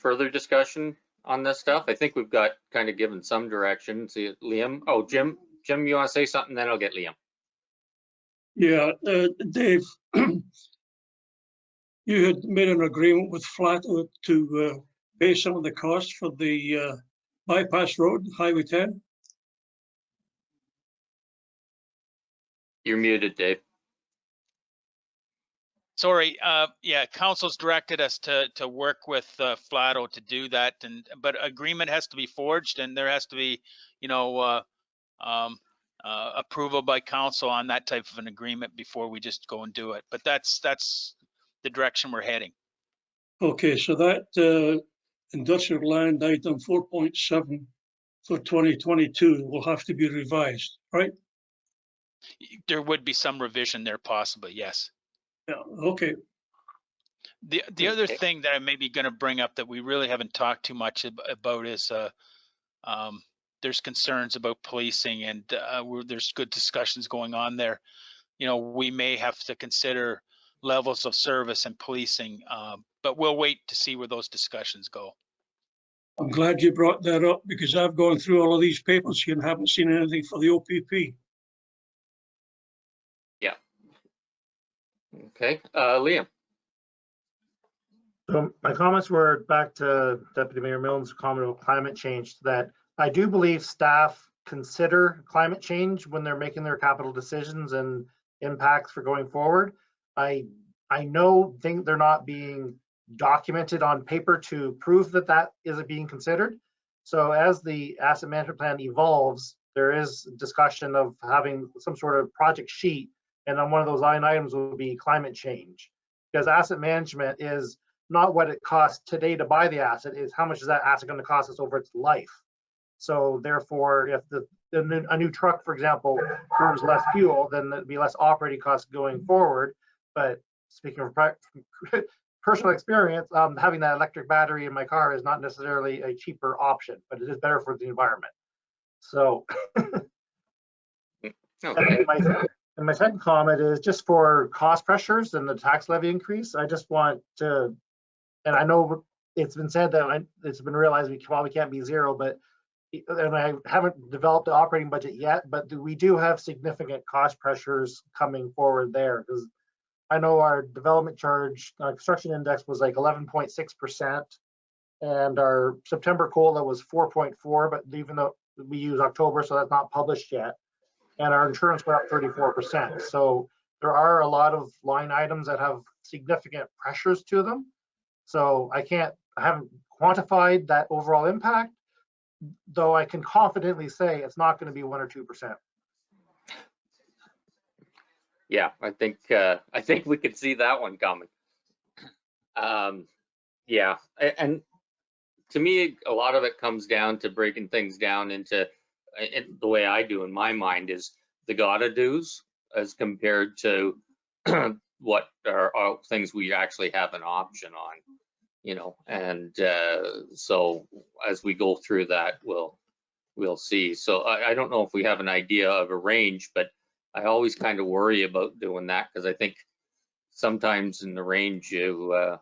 further discussion on this stuff? I think we've got kind of given some direction. See, Liam. Oh, Jim, you want to say something? Then I'll get Liam. Yeah, Dave, you had made an agreement with Flato to pay some of the costs for the bypass road, Highway 10. You're muted, Dave. Sorry, yeah, council's directed us to work with Flato to do that, but agreement has to be forged, and there has to be, you know, approval by council on that type of an agreement before we just go and do it. But that's the direction we're heading. Okay, so that industrial land item 4.7 for 2022 will have to be revised, right? There would be some revision there possibly, yes. Yeah, okay. The other thing that I'm maybe going to bring up that we really haven't talked too much about is there's concerns about policing, and there's good discussions going on there. You know, we may have to consider levels of service and policing, but we'll wait to see where those discussions go. I'm glad you brought that up, because I've gone through all of these papers here and haven't seen anything for the OPP. Yeah. Okay, Liam. So my comments were back to Deputy Mayor Milne's comment about climate change, that I do believe staff consider climate change when they're making their capital decisions and impacts for going forward. I think they're not being documented on paper to prove that that isn't being considered. So as the asset management plan evolves, there is discussion of having some sort of project sheet, and on one of those line items will be climate change, because asset management is not what it costs today to buy the asset, is how much is that asset going to cost us over its life. So therefore, if a new truck, for example, burns less fuel, then there'd be less operating costs going forward. But speaking of personal experience, having that electric battery in my car is not necessarily a cheaper option, but it is better for the environment. So, Okay. And my second comment is just for cost pressures and the tax levy increase. I just want to, and I know it's been said that it's been realized we probably can't be zero, but, and I haven't developed the operating budget yet, but we do have significant cost pressures coming forward there, because I know our development charge, construction index was like 11.6%, and our September COLA was 4.4, but even though we use October, so that's not published yet, and our insurance went up 34%. So there are a lot of line items that have significant pressures to them. So I haven't quantified that overall impact, though I can confidently say it's not going to be 1 or 2%. Yeah, I think we could see that one coming. Yeah, and to me, a lot of it comes down to breaking things down into the way I do in my mind is the gotta do's as compared to what are things we actually have an option on, you know, and so as we go through that, we'll see. So I don't know if we have an idea of a range, but I always kind of worry about doing that because I think sometimes in the range you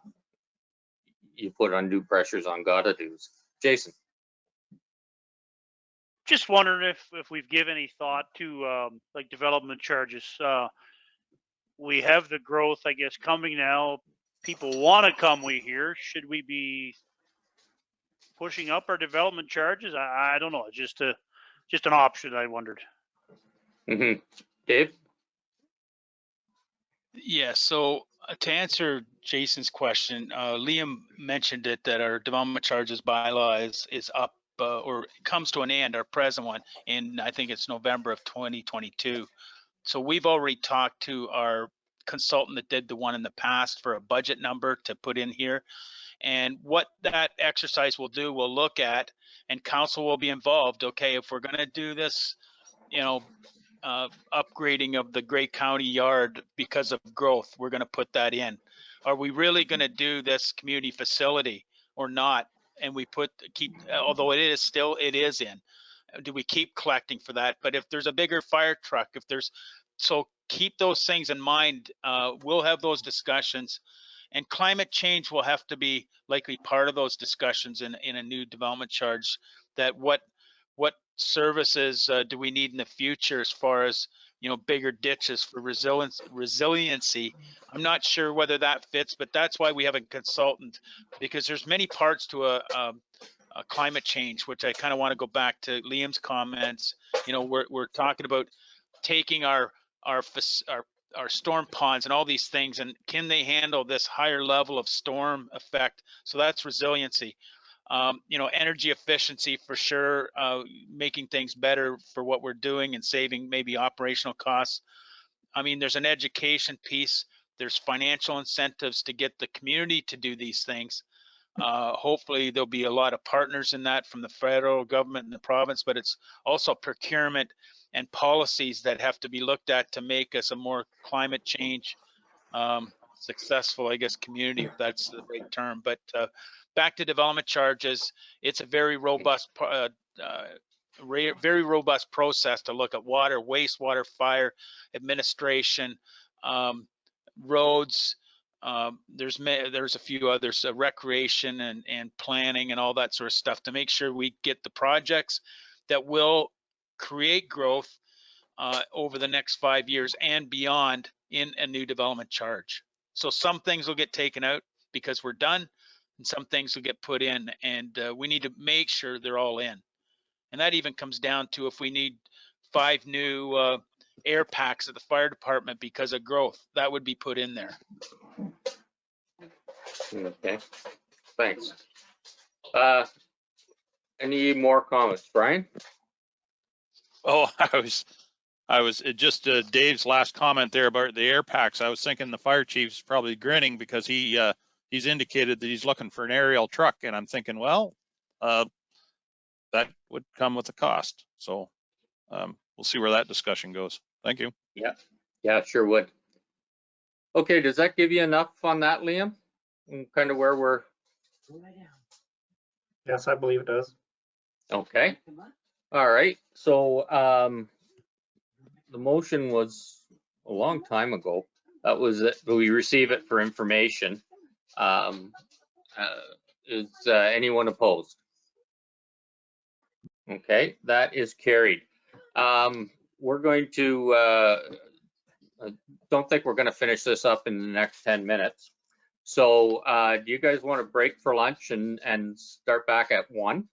put undue pressures on gotta do's. Jason. Just wondering if we've given any thought to like development charges. We have the growth, I guess, coming now. People want to come, we hear. Should we be pushing up our development charges? I don't know. Just an option, I wondered. Mm-hmm. Dave? Yeah, so to answer Jason's question, Liam mentioned it that our development charges bylaw is up or comes to an end, our present one, in I think it's November of 2022. So we've already talked to our consultant that did the one in the past for a budget number to put in here. And what that exercise will do, we'll look at, and council will be involved. Okay, if we're going to do this, you know, upgrading of the Grey County yard because of growth, we're going to put that in. Are we really going to do this community facility or not? And we keep, although it is in. Do we keep collecting for that? But if there's a bigger fire truck, so keep those things in mind. We'll have those discussions, and climate change will have to be likely part of those discussions in a new development charge. That what services do we need in the future as far as, you know, bigger ditches for resiliency. I'm not sure whether that fits, but that's why we have a consultant, because there's many parts to a climate change, which I kind of want to go back to Liam's comments. You know, we're talking about taking our storm ponds and all these things, and can they handle this higher level of storm effect? So that's resiliency. You know, energy efficiency for sure, making things better for what we're doing and saving maybe operational costs. I mean, there's an education piece. There's financial incentives to get the community to do these things. Hopefully there'll be a lot of partners in that from the federal government and the province, but it's also procurement and policies that have to be looked at to make us a more climate change successful, I guess, community, if that's the right term. But back to development charges, it's a very robust process to look at water, wastewater, fire administration, roads. There's a few others, recreation and planning and all that sort of stuff, to make sure we get the projects that will create growth over the next 5 years and beyond in a new development charge. So some things will get taken out because we're done, and some things will get put in, and we need to make sure they're all in. And that even comes down to if we need 5 new air packs at the fire department because of growth, that would be put in there. Okay, thanks. Any more comments, Brian? Oh, I was just Dave's last comment there about the air packs. I was thinking the fire chief's probably grinning because he's indicated that he's looking for an aerial truck, and I'm thinking, well, that would come with a cost. So we'll see where that discussion goes. Thank you. Yeah, sure would. Okay, does that give you enough on that, Liam? And kind of where we're. Yes, I believe it does. Okay. All right. So the motion was a long time ago. That was that we receive it for information. Is anyone opposed? Okay, that is carried. We're going to, I don't think we're going to finish this up in the next 10 minutes. So do you guys want to break for lunch and start back at 1?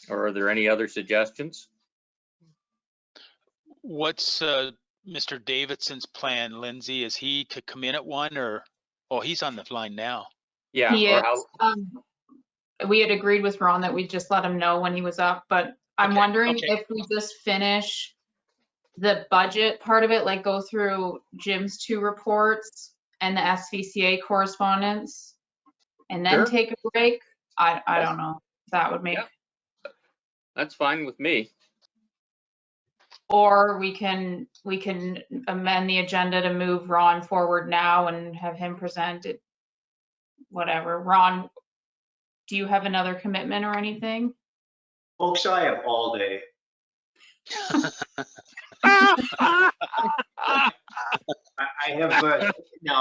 Or are there any other suggestions? What's Mr. Davidson's plan, Lindsay? Is he to come in at 1 or? Oh, he's on the line now. Yeah. He or is. how, We had agreed with Ron that we'd just let him know when he was up, but I'm wondering if we just finish the budget part of it, like go through Jim's 2 reports and the SVCA correspondence and then Sure. take a break. I don't know if that would make. That's fine with me. Or we can amend the agenda to move Ron forward now and have him present it. Whatever. Ron, do you have another commitment or anything? Folks, I have all day. I have no,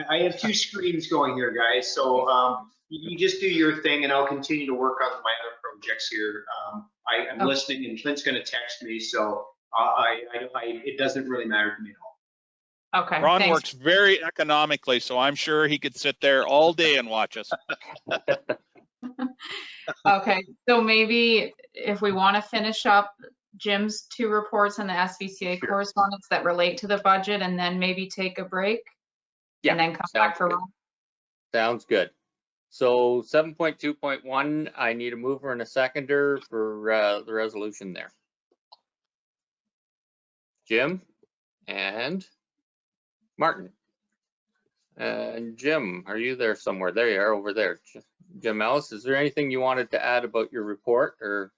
I have two screens going here, guys. So you just do your thing, and I'll continue to work on my other projects here. I'm Okay. listening, and Clint's going to text me, so it doesn't really matter to me at all. Okay. Ron thanks. works very economically, so I'm sure he could sit there all day and watch us. Okay, so maybe if we want to finish up Jim's 2 reports and the SVCA Sure. correspondence that relate to the budget, and then maybe take a break, Yeah, and then come sounds back for good. Ron. Sounds good. So 7.2.1, I need a mover and a seconder for the resolution there. Jim and Martin. And Jim, are you there somewhere? There you are, over there. Jim Ellis, is there anything you wanted to add about your report, or?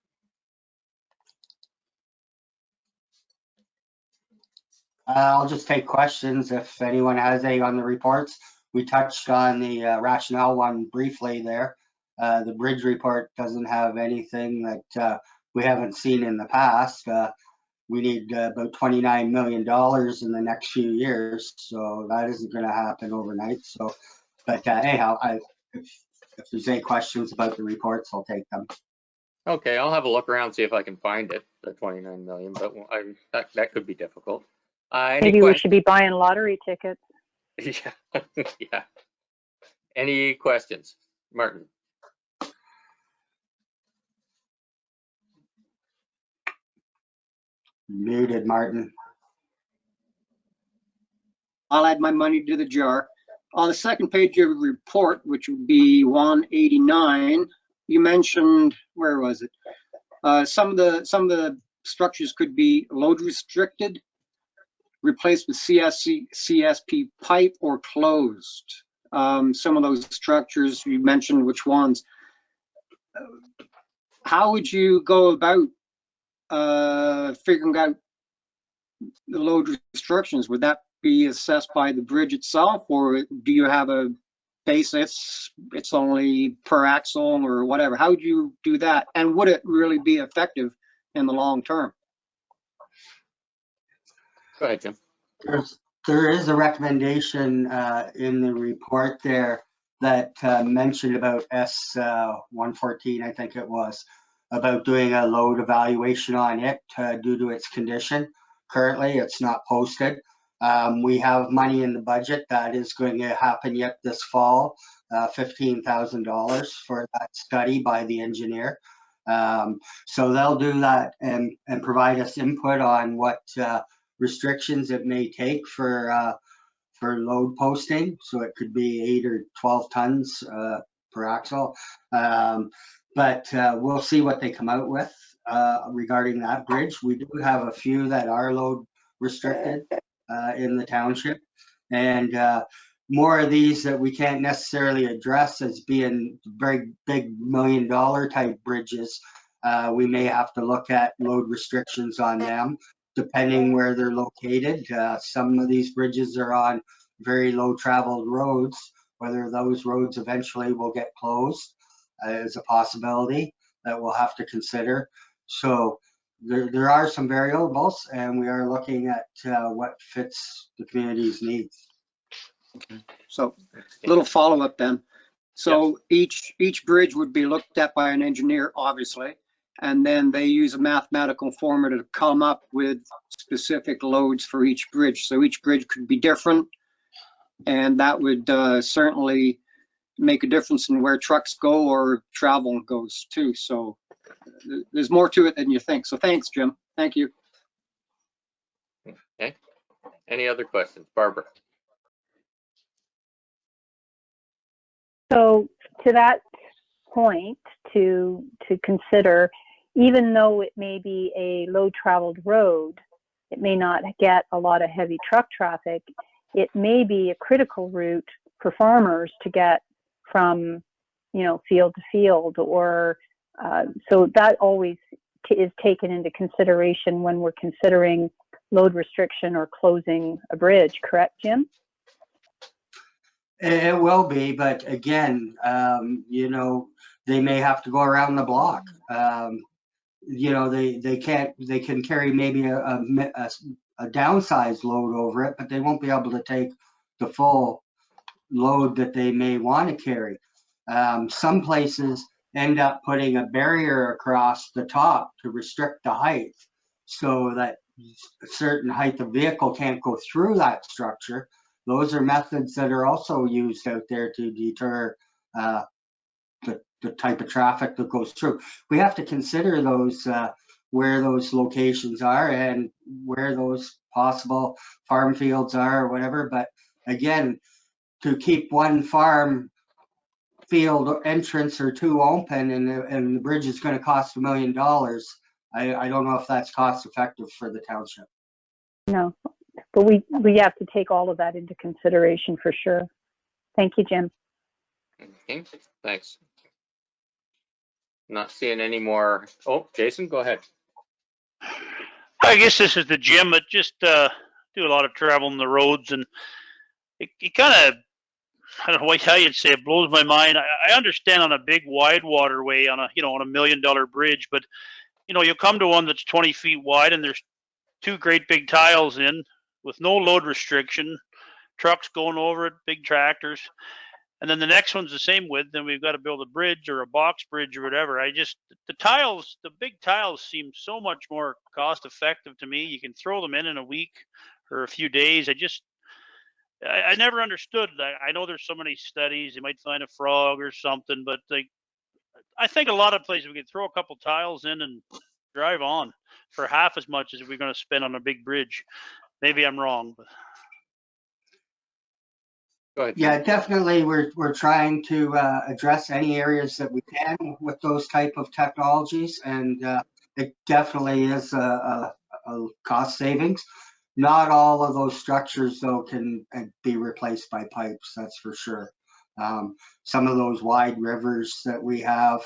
I'll just take questions if anyone has any on the reports. We touched on the rationale one briefly there. The bridge report doesn't have anything that we haven't seen in the past. We need about $29 million in the next few years, so that isn't going to happen overnight. So, but anyhow, if there's any questions about the reports, I'll take them. Okay, I'll have a look around, see if I can find it, the 29 million, but that could be difficult. Maybe we should be buying lottery tickets. Yeah, yeah. Any questions? Martin? Muted, Martin. I'll add my money to the jar. On the second page of the report, which would be 189, you mentioned, where was it? Some of the structures could be load restricted, replaced with CSP pipe, or closed. Some of those structures, you mentioned which ones. How would you go about figuring out the load restrictions? Would that be assessed by the bridge itself, or do you have a basis, it's only per axle or whatever? How would you do that? And would it really be effective in the long term? Go ahead, Jim. There is a recommendation in the report there that mentioned about S114, I think it was, about doing a load evaluation on it due to its condition. Currently, it's not posted. We have money in the budget that is going to happen yet this fall, $15,000 for that study by the engineer. So they'll do that and provide us input on what restrictions it may take for load posting. So it could be 8 or 12 tons per axle. But we'll see what they come out with regarding that bridge. We do have a few that are load restricted in the township, and more of these that we can't necessarily address as being very big $1 million type bridges. We may have to look at load restrictions on them depending where they're located. Some of these bridges are on very low traveled roads. Whether those roads eventually will get closed is a possibility that we'll have to consider. So there are some variables, and we are looking at what fits the community's needs. Okay. So a little follow-up then. So each bridge would be looked at by an engineer, obviously, and then they use a mathematical formula to come up with specific loads for each bridge. So each bridge could be different, and that would certainly make a difference in where trucks go or travel goes too. So there's more to it than you think. So thanks, Jim. Thank you. Okay. Any other questions? Barbara? So to that point, to consider, even though it may be a low traveled road, it may not get a lot of heavy truck traffic. It may be a critical route for farmers to get from, field to field, or So that always is taken into consideration when we're considering load restriction or closing a bridge, correct, Jim? It will be, but again, you know, they may have to go around the block. You know, they can carry maybe a downsized load over it, but they won't be able to take the full load that they may want to carry. Some places end up putting a barrier across the top to restrict the height so that a certain height of vehicle can't go through that structure. Those are methods that are also used out there to deter the type of traffic that goes through. We have to consider those where those locations are and where those possible farm fields are or whatever. But again, to keep one farm field entrance or two open and the bridge is going to cost $1 million, I don't know if that's cost effective for the township. No, but we have to take all of that into consideration for sure. Thank you, Jim. Okay, thanks. Not seeing any more. Oh, Jason, go ahead. I guess this is the Jim. I just do a lot of travel on the roads, and it kind of, I don't know how you'd say, it blows my mind. I understand on a big wide waterway on a, you know, on $1 million bridge, but you know, you come to one that's 20 feet wide and there's two great big tiles in with no load restriction, trucks going over it, big tractors. And then the next one's the same width, then we've got to build a bridge or a box bridge or whatever. The big tiles seem so much more cost effective to me. You can throw them in a week or a few days. I never understood. I know there's so many studies, you might find a frog or something, but I think a lot of places we could throw a couple tiles in and drive on for half as much as we're going to spend on a big bridge. Maybe I'm wrong, but. Go ahead. Yeah, definitely. We're trying to address any areas that we can with those type of technologies, and it definitely is a cost savings. Not all of those structures, though, can be replaced by pipes. That's for sure. Some of those wide rivers that we have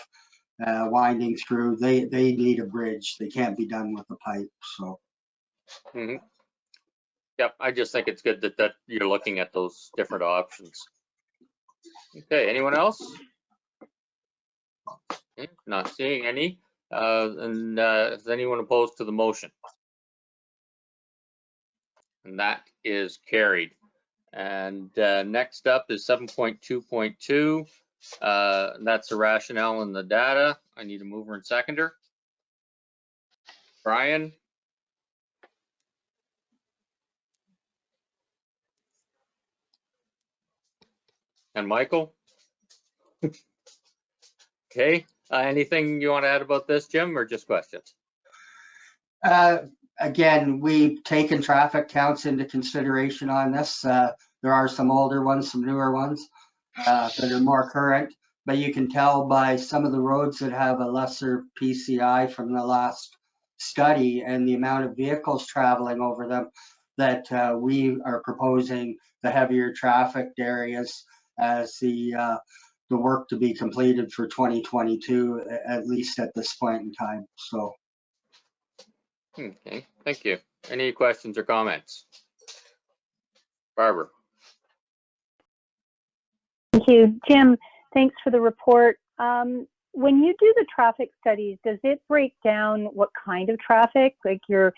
winding through, they need a bridge. They can't be done with a pipe. So. Mm-hmm. Yep, I just think it's good that you're looking at those different options. Okay, anyone else? Okay, not seeing any. Is anyone opposed to the motion? And that is carried. And next up is 7.2.2. That's the rationale and the data. I need a mover and seconder. Brian? And Michael? Okay, anything you want to add about this, Jim, or just questions? Again, we've taken traffic counts into consideration on this. There are some older ones, some newer ones that are more current, but you can tell by some of the roads that have a lesser PCI from the last study and the amount of vehicles traveling over them that we are proposing the heavier trafficked areas as the work to be completed for 2022, at least at this point in time. So. Okay, thank you. Any questions or comments? Barbara. Thank you, Jim. Thanks for the report. When you do the traffic studies, does it break down what kind of traffic? Like you're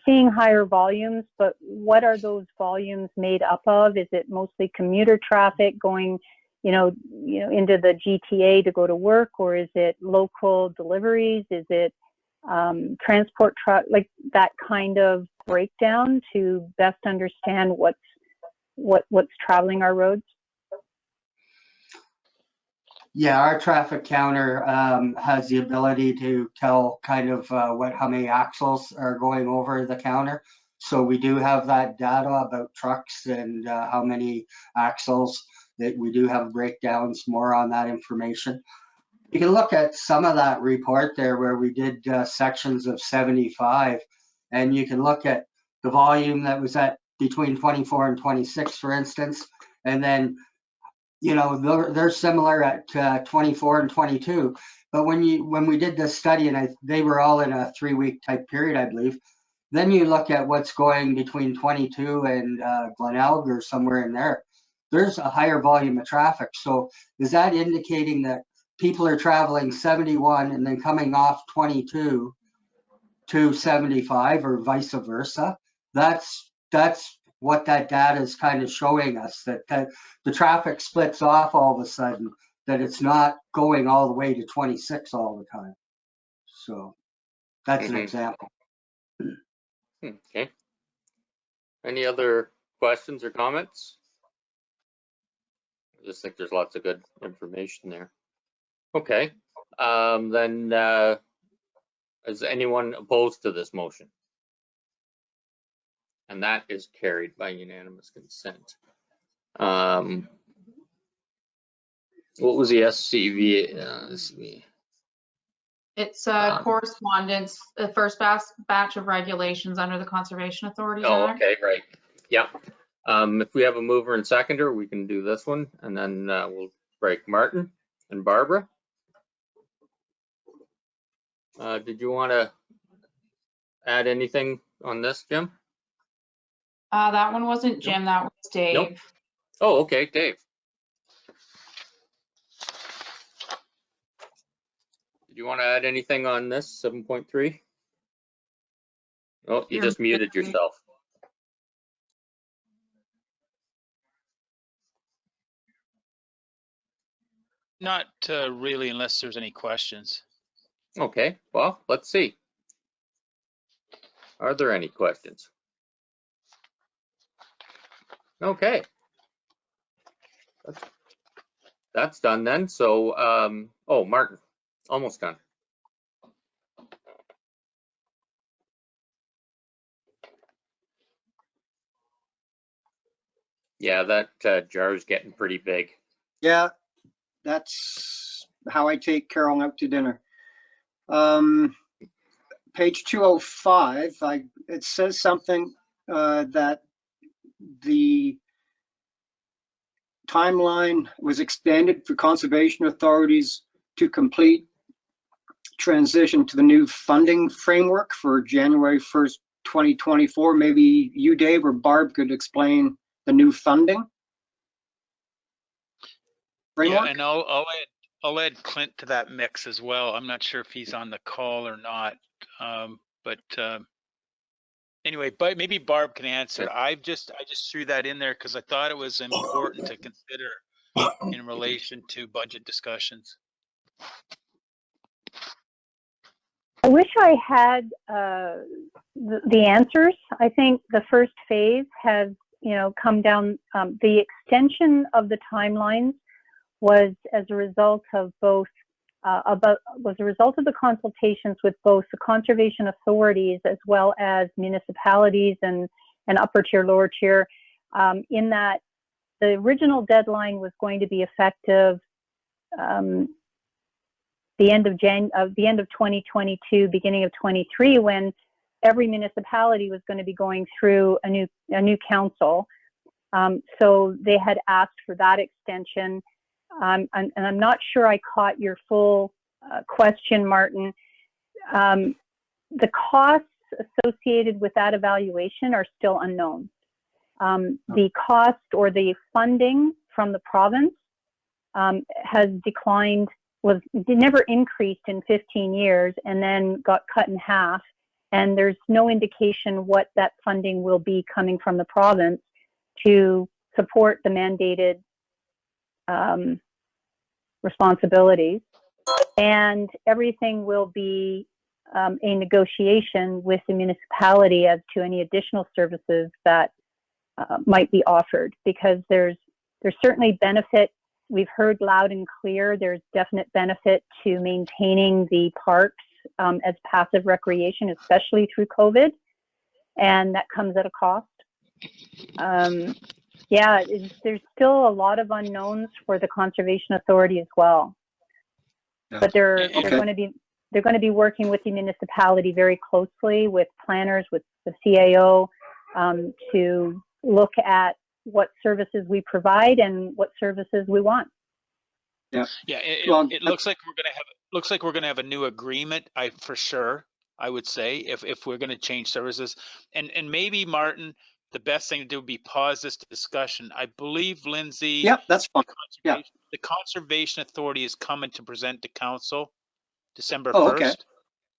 seeing higher volumes, but what are those volumes made up of? Is it mostly commuter traffic going, into the GTA to go to work, or is it local deliveries? Is it transport truck, like that kind of breakdown to best understand what's traveling our roads? Yeah, our traffic counter has the ability to tell kind of how many axles are going over the counter. So we do have that data about trucks and how many axles. That we do have breakdowns more on that information. You can look at some of that report there where we did sections of 75, and you can look at the volume that was at between 24 and 26, for instance, and then you know, they're similar at 24 and 22. But when we did this study, and they were all in a 3-week type period, I believe, then you look at what's going between 22 and Glenelg or somewhere in there. There's a higher volume of traffic. So is that indicating that people are traveling 71 and then coming off 22 to 75 or vice versa? That's what that data is kind of showing us, that the traffic splits off all of a sudden, that it's not going all the way to 26 all the time. So that's an example. Okay. Any other questions or comments? I just think there's lots of good information there. Okay. Then is anyone opposed to this motion? And that is carried by unanimous consent. What was the SCV? It's correspondence, the first batch of regulations under the Conservation Authorities Act. Okay, right. Yeah. If we have a mover and seconder, we can do this one, and then we'll break. Martin and Barbara. Did you want to add anything on this, Jim? That one wasn't Jim, that was Dave. Nope. Oh, okay, Dave. Did you want to add anything on this 7.3? Oh, you just muted yourself. Not really, unless there's any questions. Okay, well, let's see. Are there any questions? Okay. That's done then. So, oh, Martin, almost done. Yeah, that jar is getting pretty big. Yeah, that's how I take Carol out to dinner. Page 205, it says something that the timeline was extended for conservation authorities to complete transition to the new funding framework for January 1st, 2024. Maybe you, Dave, or Barb could explain the new funding framework. Yeah, and I'll add Clint to that mix as well. I'm not sure if he's on the call or not, but anyway, but maybe Barb can answer. I just threw that in there because I thought it was important to consider in relation to budget discussions. I wish I had the answers. I think the first phase has, come down. The extension of the timelines was as a result of both was a result of the consultations with both the conservation authorities as well as municipalities and upper tier, lower tier. In that, the original deadline was going to be effective the end of 2022, beginning of 23, when every municipality was going to be going through a new council. So they had asked for that extension. And I'm not sure I caught your full question, Martin. The costs associated with that evaluation are still unknown. The cost or the funding from the province has declined, never increased in 15 years and then got cut in half. And there's no indication what that funding will be coming from the province to support the mandated responsibilities. And everything will be a negotiation with the municipality as to any additional services that might be offered, because there's certainly benefit. We've heard loud and clear there's definite benefit to maintaining the parks as passive recreation, especially through COVID, and that comes at a cost. Yeah, there's still a lot of unknowns for the Conservation Authority as well. But they're going to be working with the municipality very closely, with planners, with the CAO, to look at what services we provide and what services we want. Yeah, Well, it looks like we're gonna have a new agreement. For sure, I would say if we're gonna change services, and maybe Martin, the best thing to do would be pause this discussion. I believe Lindsay, yeah, that's fine. Yeah. the Conservation Authority is coming to present to council December Oh, okay. 1st.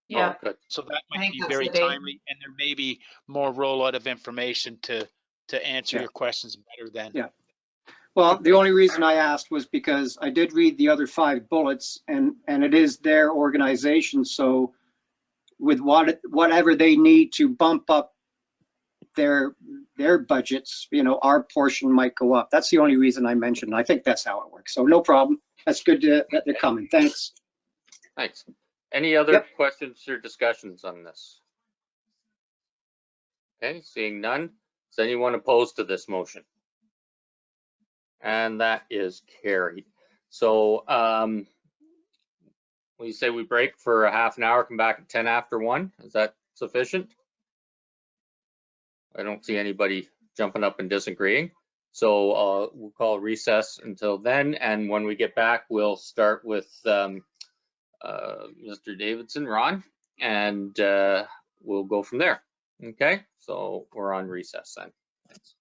Yeah, Oh, good. So that I might think be that's very the date. timely, and there may be more rollout of information to answer Yeah. your questions better then. Yeah. Well, the only reason I asked was because I did read the other 5 bullets, and it is their organization. So with whatever they need to bump up their budgets, our portion might go up. That's the only reason I mentioned. I think that's how it works. So no problem. That's good that they're coming. Thanks. Thanks. Any other Yep. questions or discussions on this? Okay, seeing none. Is anyone opposed to this motion? And that is carried. So we say we break for a half an hour, come back at 10 after 1. Is that sufficient? I don't see anybody jumping up and disagreeing. So we'll call recess until then. And when we get back, we'll start with Mr. Davidson, Ron, and we'll go from there. Okay, so we're on recess then. Thanks.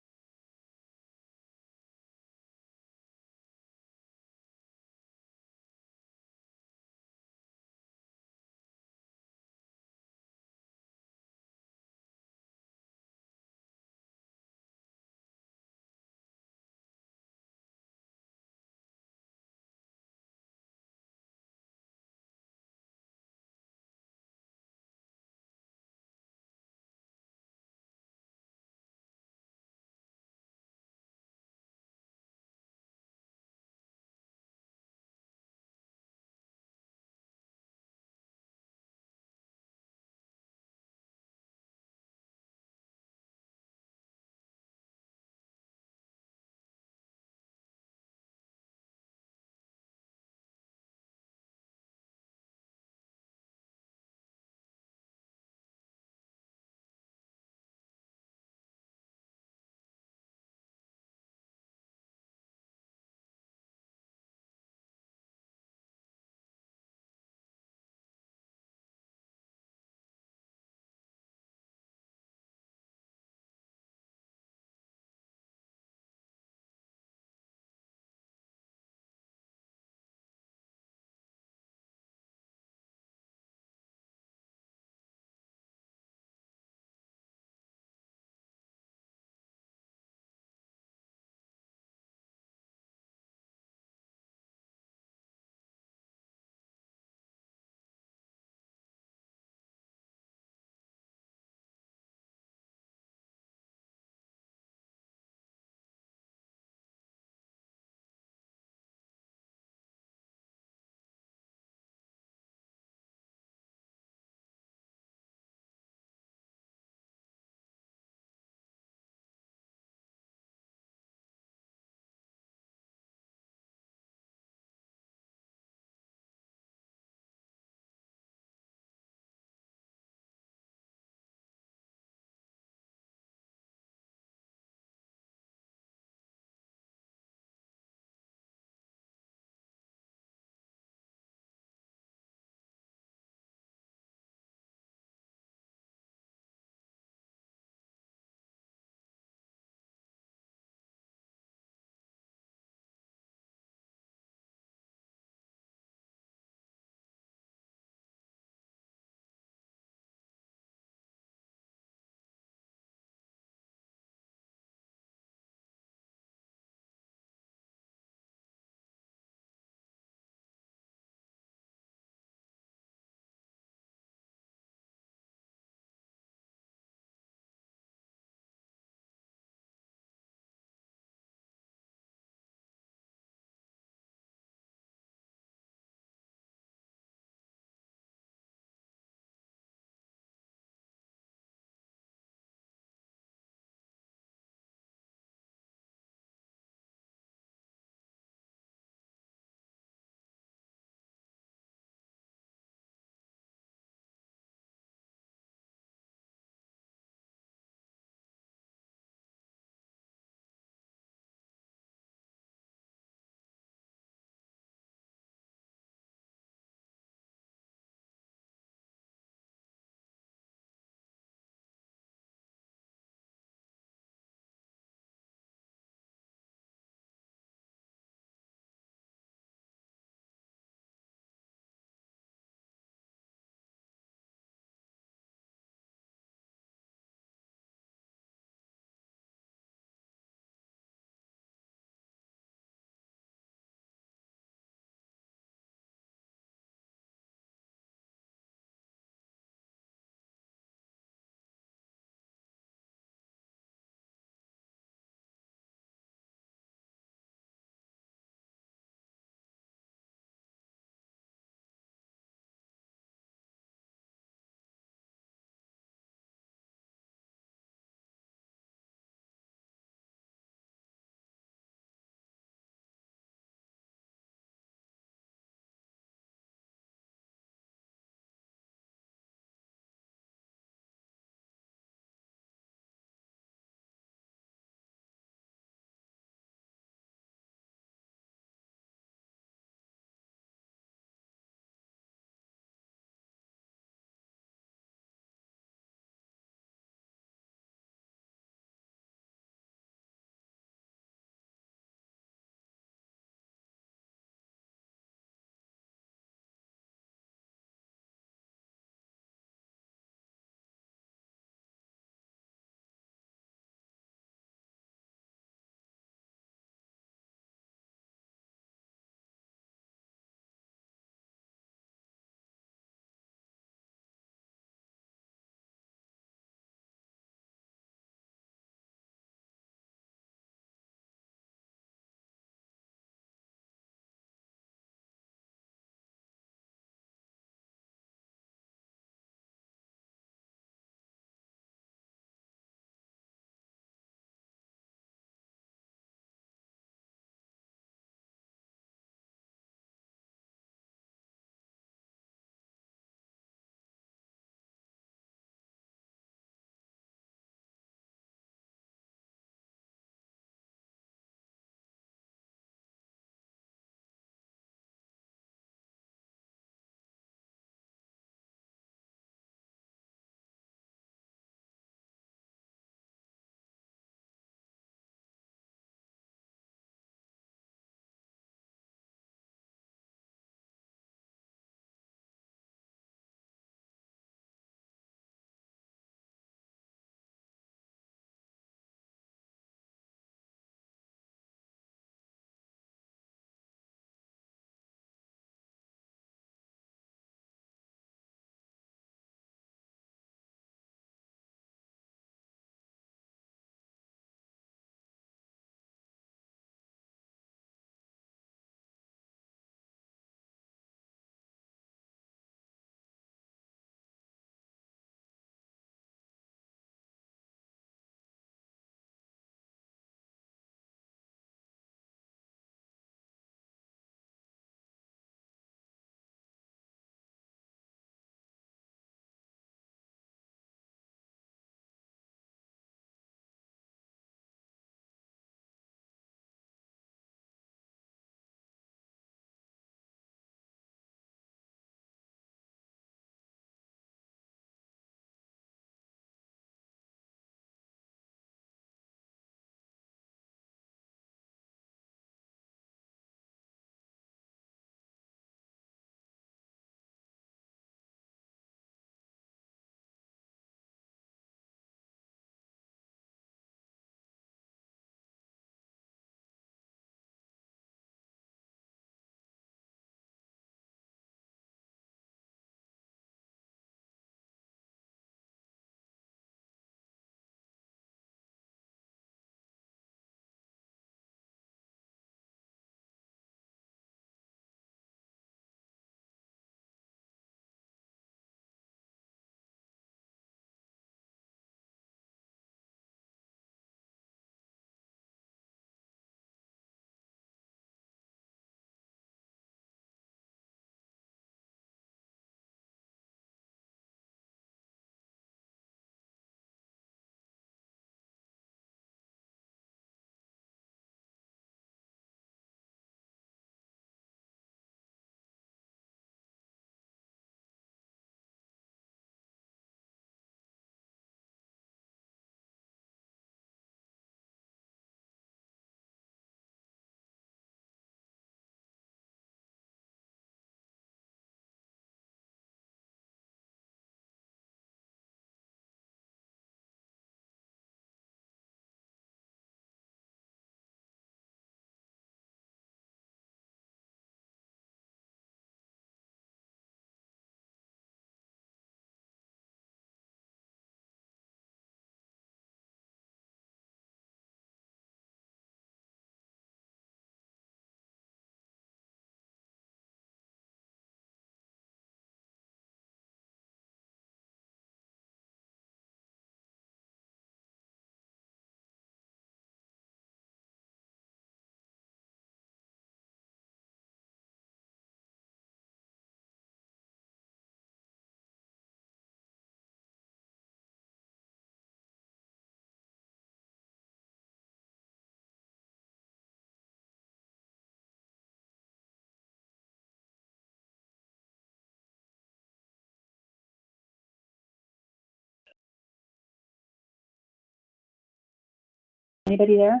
Anybody there?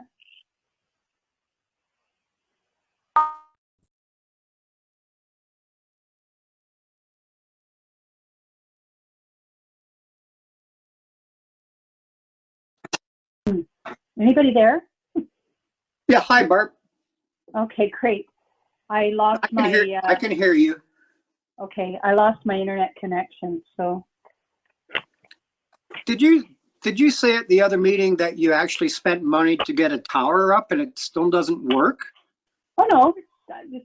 Anybody there? Yeah, hi, Barb. Okay, great. I lost I can my, hear, I can hear you. okay, I lost my internet connection, so. Did you say at the other meeting that you actually spent money to get a tower up and it still doesn't work? Oh, no,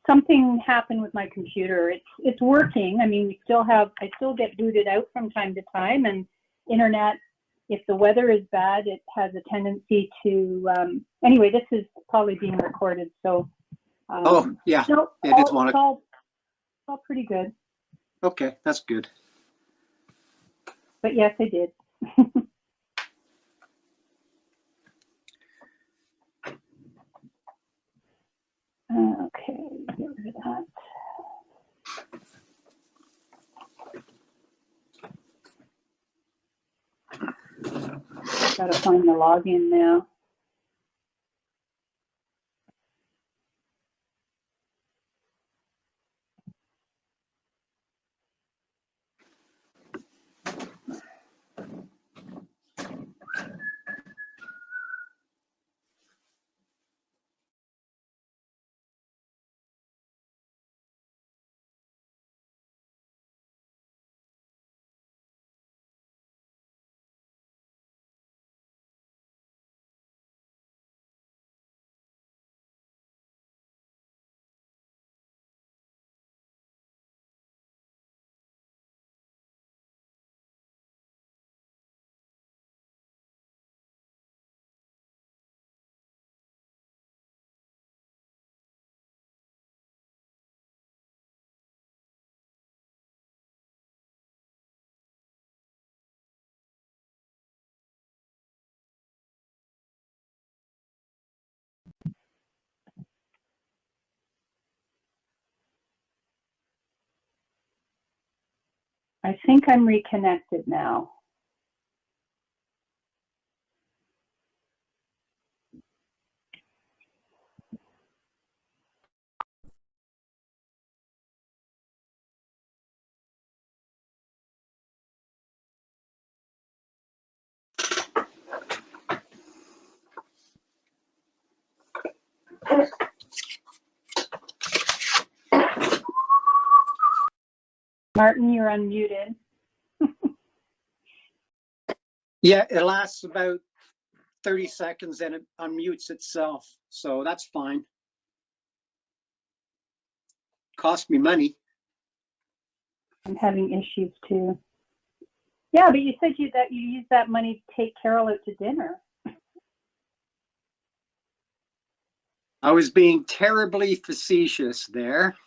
something happened with my computer. It's working. I mean, I still get booted out from time to time, and internet, if the weather is bad, it has a tendency to, anyway, this is probably being recorded, so. Oh, yeah, No, it is one. it's all pretty good, Okay, that's good. but yes, I did. Okay, get rid of that. Gotta find the login now. I think I'm reconnected now. Martin, you're unmuted. Yeah, it lasts about 30 seconds and it unmutes itself. So that's fine. Cost me money. I'm having issues too. Yeah, but you said that you used that money to take Carol out to dinner. I was being terribly facetious there.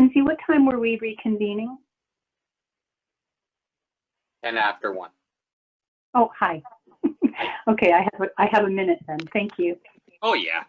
Lindsay, what time were we reconvening? And after 1. Oh, hi. Okay, I have a minute then. Thank you. Oh, yeah.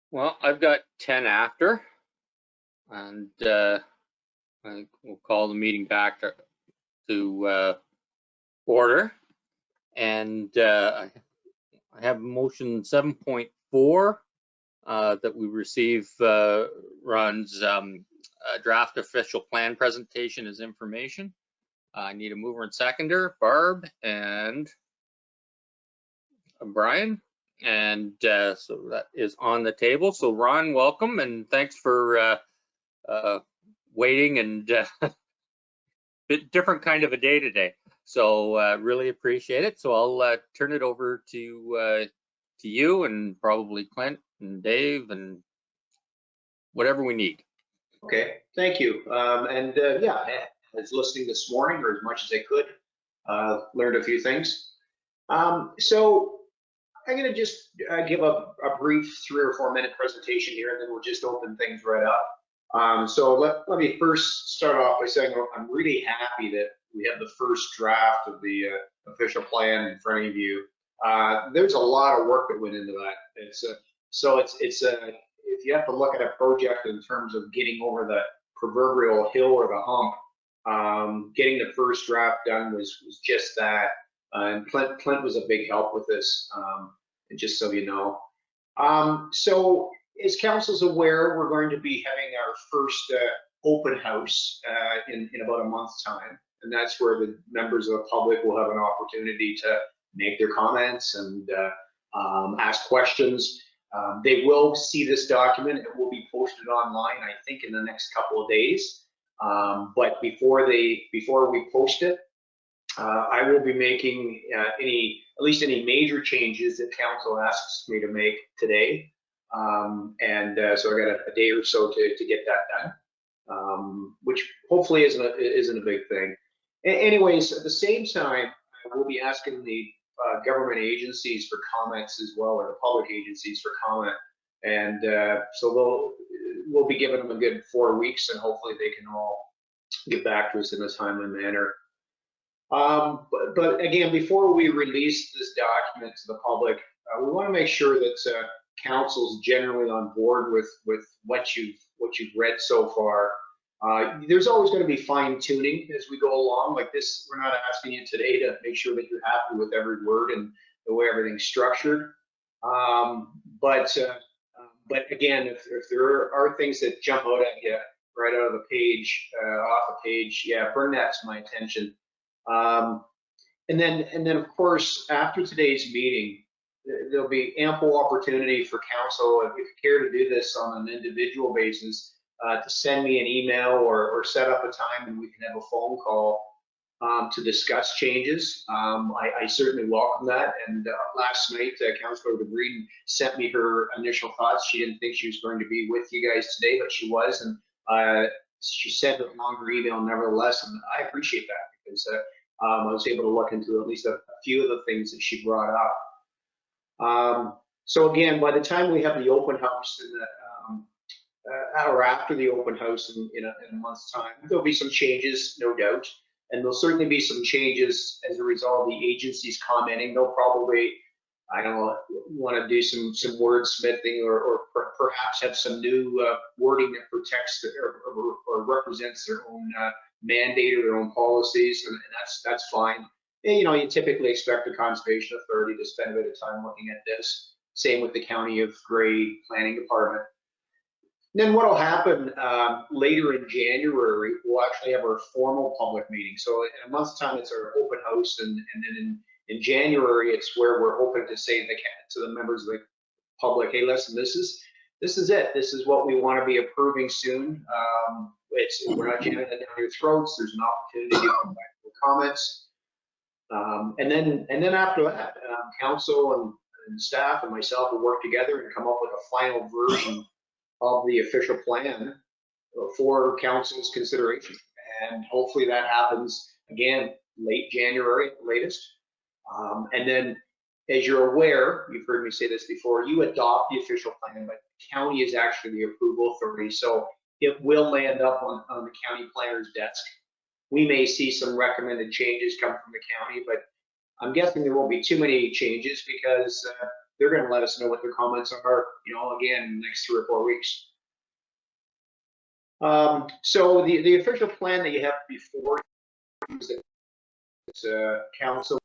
Well, I've got 10 after, and I think we'll call the meeting back to order. And I have motion 7.4 that we receive runs draft official plan presentation as information. I need a mover and seconder, Barb and Brian. And so that is on the table. So Ron, welcome, and thanks for waiting, and bit different kind of a day today. So really appreciate it. So I'll turn it over to you and probably Clint and Dave and whatever we need. Okay, thank you. Yeah, I was listening this morning, or as much as I could, learned a few things. So I'm going to just give a brief 3 or 4 minute presentation here, and then we'll just open things right up. So let me first start off by saying I'm really happy that we have the first draft of the official plan in front of you. There's a lot of work that went into that. If you have to look at a project in terms of getting over the proverbial hill or the hump, getting the first draft done was just that. And Clint was a big help with this, just so you know. So as council's aware, we're going to be having our first open house in about a month's time. And that's where the members of the public will have an opportunity to make their comments and ask questions. They will see this document. It will be posted online, I think, in the next couple of days. But before we post it, I will be making at least any major changes that council asks me to make today. So I got a day or so to get that done, which hopefully isn't a big thing. Anyways, at the same time, we'll be asking the government agencies for comments as well, or the public agencies for comment. And so we'll be giving them a good 4 weeks, and hopefully they can all get back to us in a timely manner. But again, before we release this document to the public, we want to make sure that council's generally on board with what you've read so far. There's always going to be fine tuning as we go along. Like this, we're not asking you today to make sure that you're happy with every word and the way everything's structured. But But again, if there are things that jump out at you right out of the page, off the page, yeah, bring that to my attention. And then of course, after today's meeting, there'll be ample opportunity for council, if you care to do this on an individual basis, to send me an email or set up a time and we can have a phone call to discuss changes. I certainly welcome that. And last night, Councillor DeBreeden sent me her initial thoughts. She didn't think she was going to be with you guys today, but she was. And she sent a longer email nevertheless. And I appreciate that because I was able to look into at least a few of the things that she brought up. So again, by the time we have the open house in the, or after the open house in a month's time, there'll be some changes, no doubt. And there'll certainly be some changes as a result of the agencies commenting. They'll probably, I don't know, want to do some wordsmithing or perhaps have some new wording that protects or represents their own mandate or their own policies, and that's fine. And, you typically expect the Conservation Authority to spend a bit of time looking at this. Same with the County of Grey Planning Department. Then what will happen later in January, we'll actually have our formal public meeting. So in a month's time, it's our open house, and then in January, it's where we're hoping to say to the members of the public, hey, listen, this is it. This is what we want to be approving soon. We're not jamming it down your throats. There's an opportunity to come back with comments. And then after that, council and staff and myself will work together and come up with a final version of the official plan for council's consideration. And hopefully that happens again late January at the latest. And then, as you're aware, you've heard me say this before, you adopt the official plan, but the county is actually the approval authority. So it will land up on the county planner's desk. We may see some recommended changes come from the county, but I'm guessing there won't be too many changes because they're going to let us know what their comments are, again, in the next 3 or 4 weeks. So the official plan that you have before is council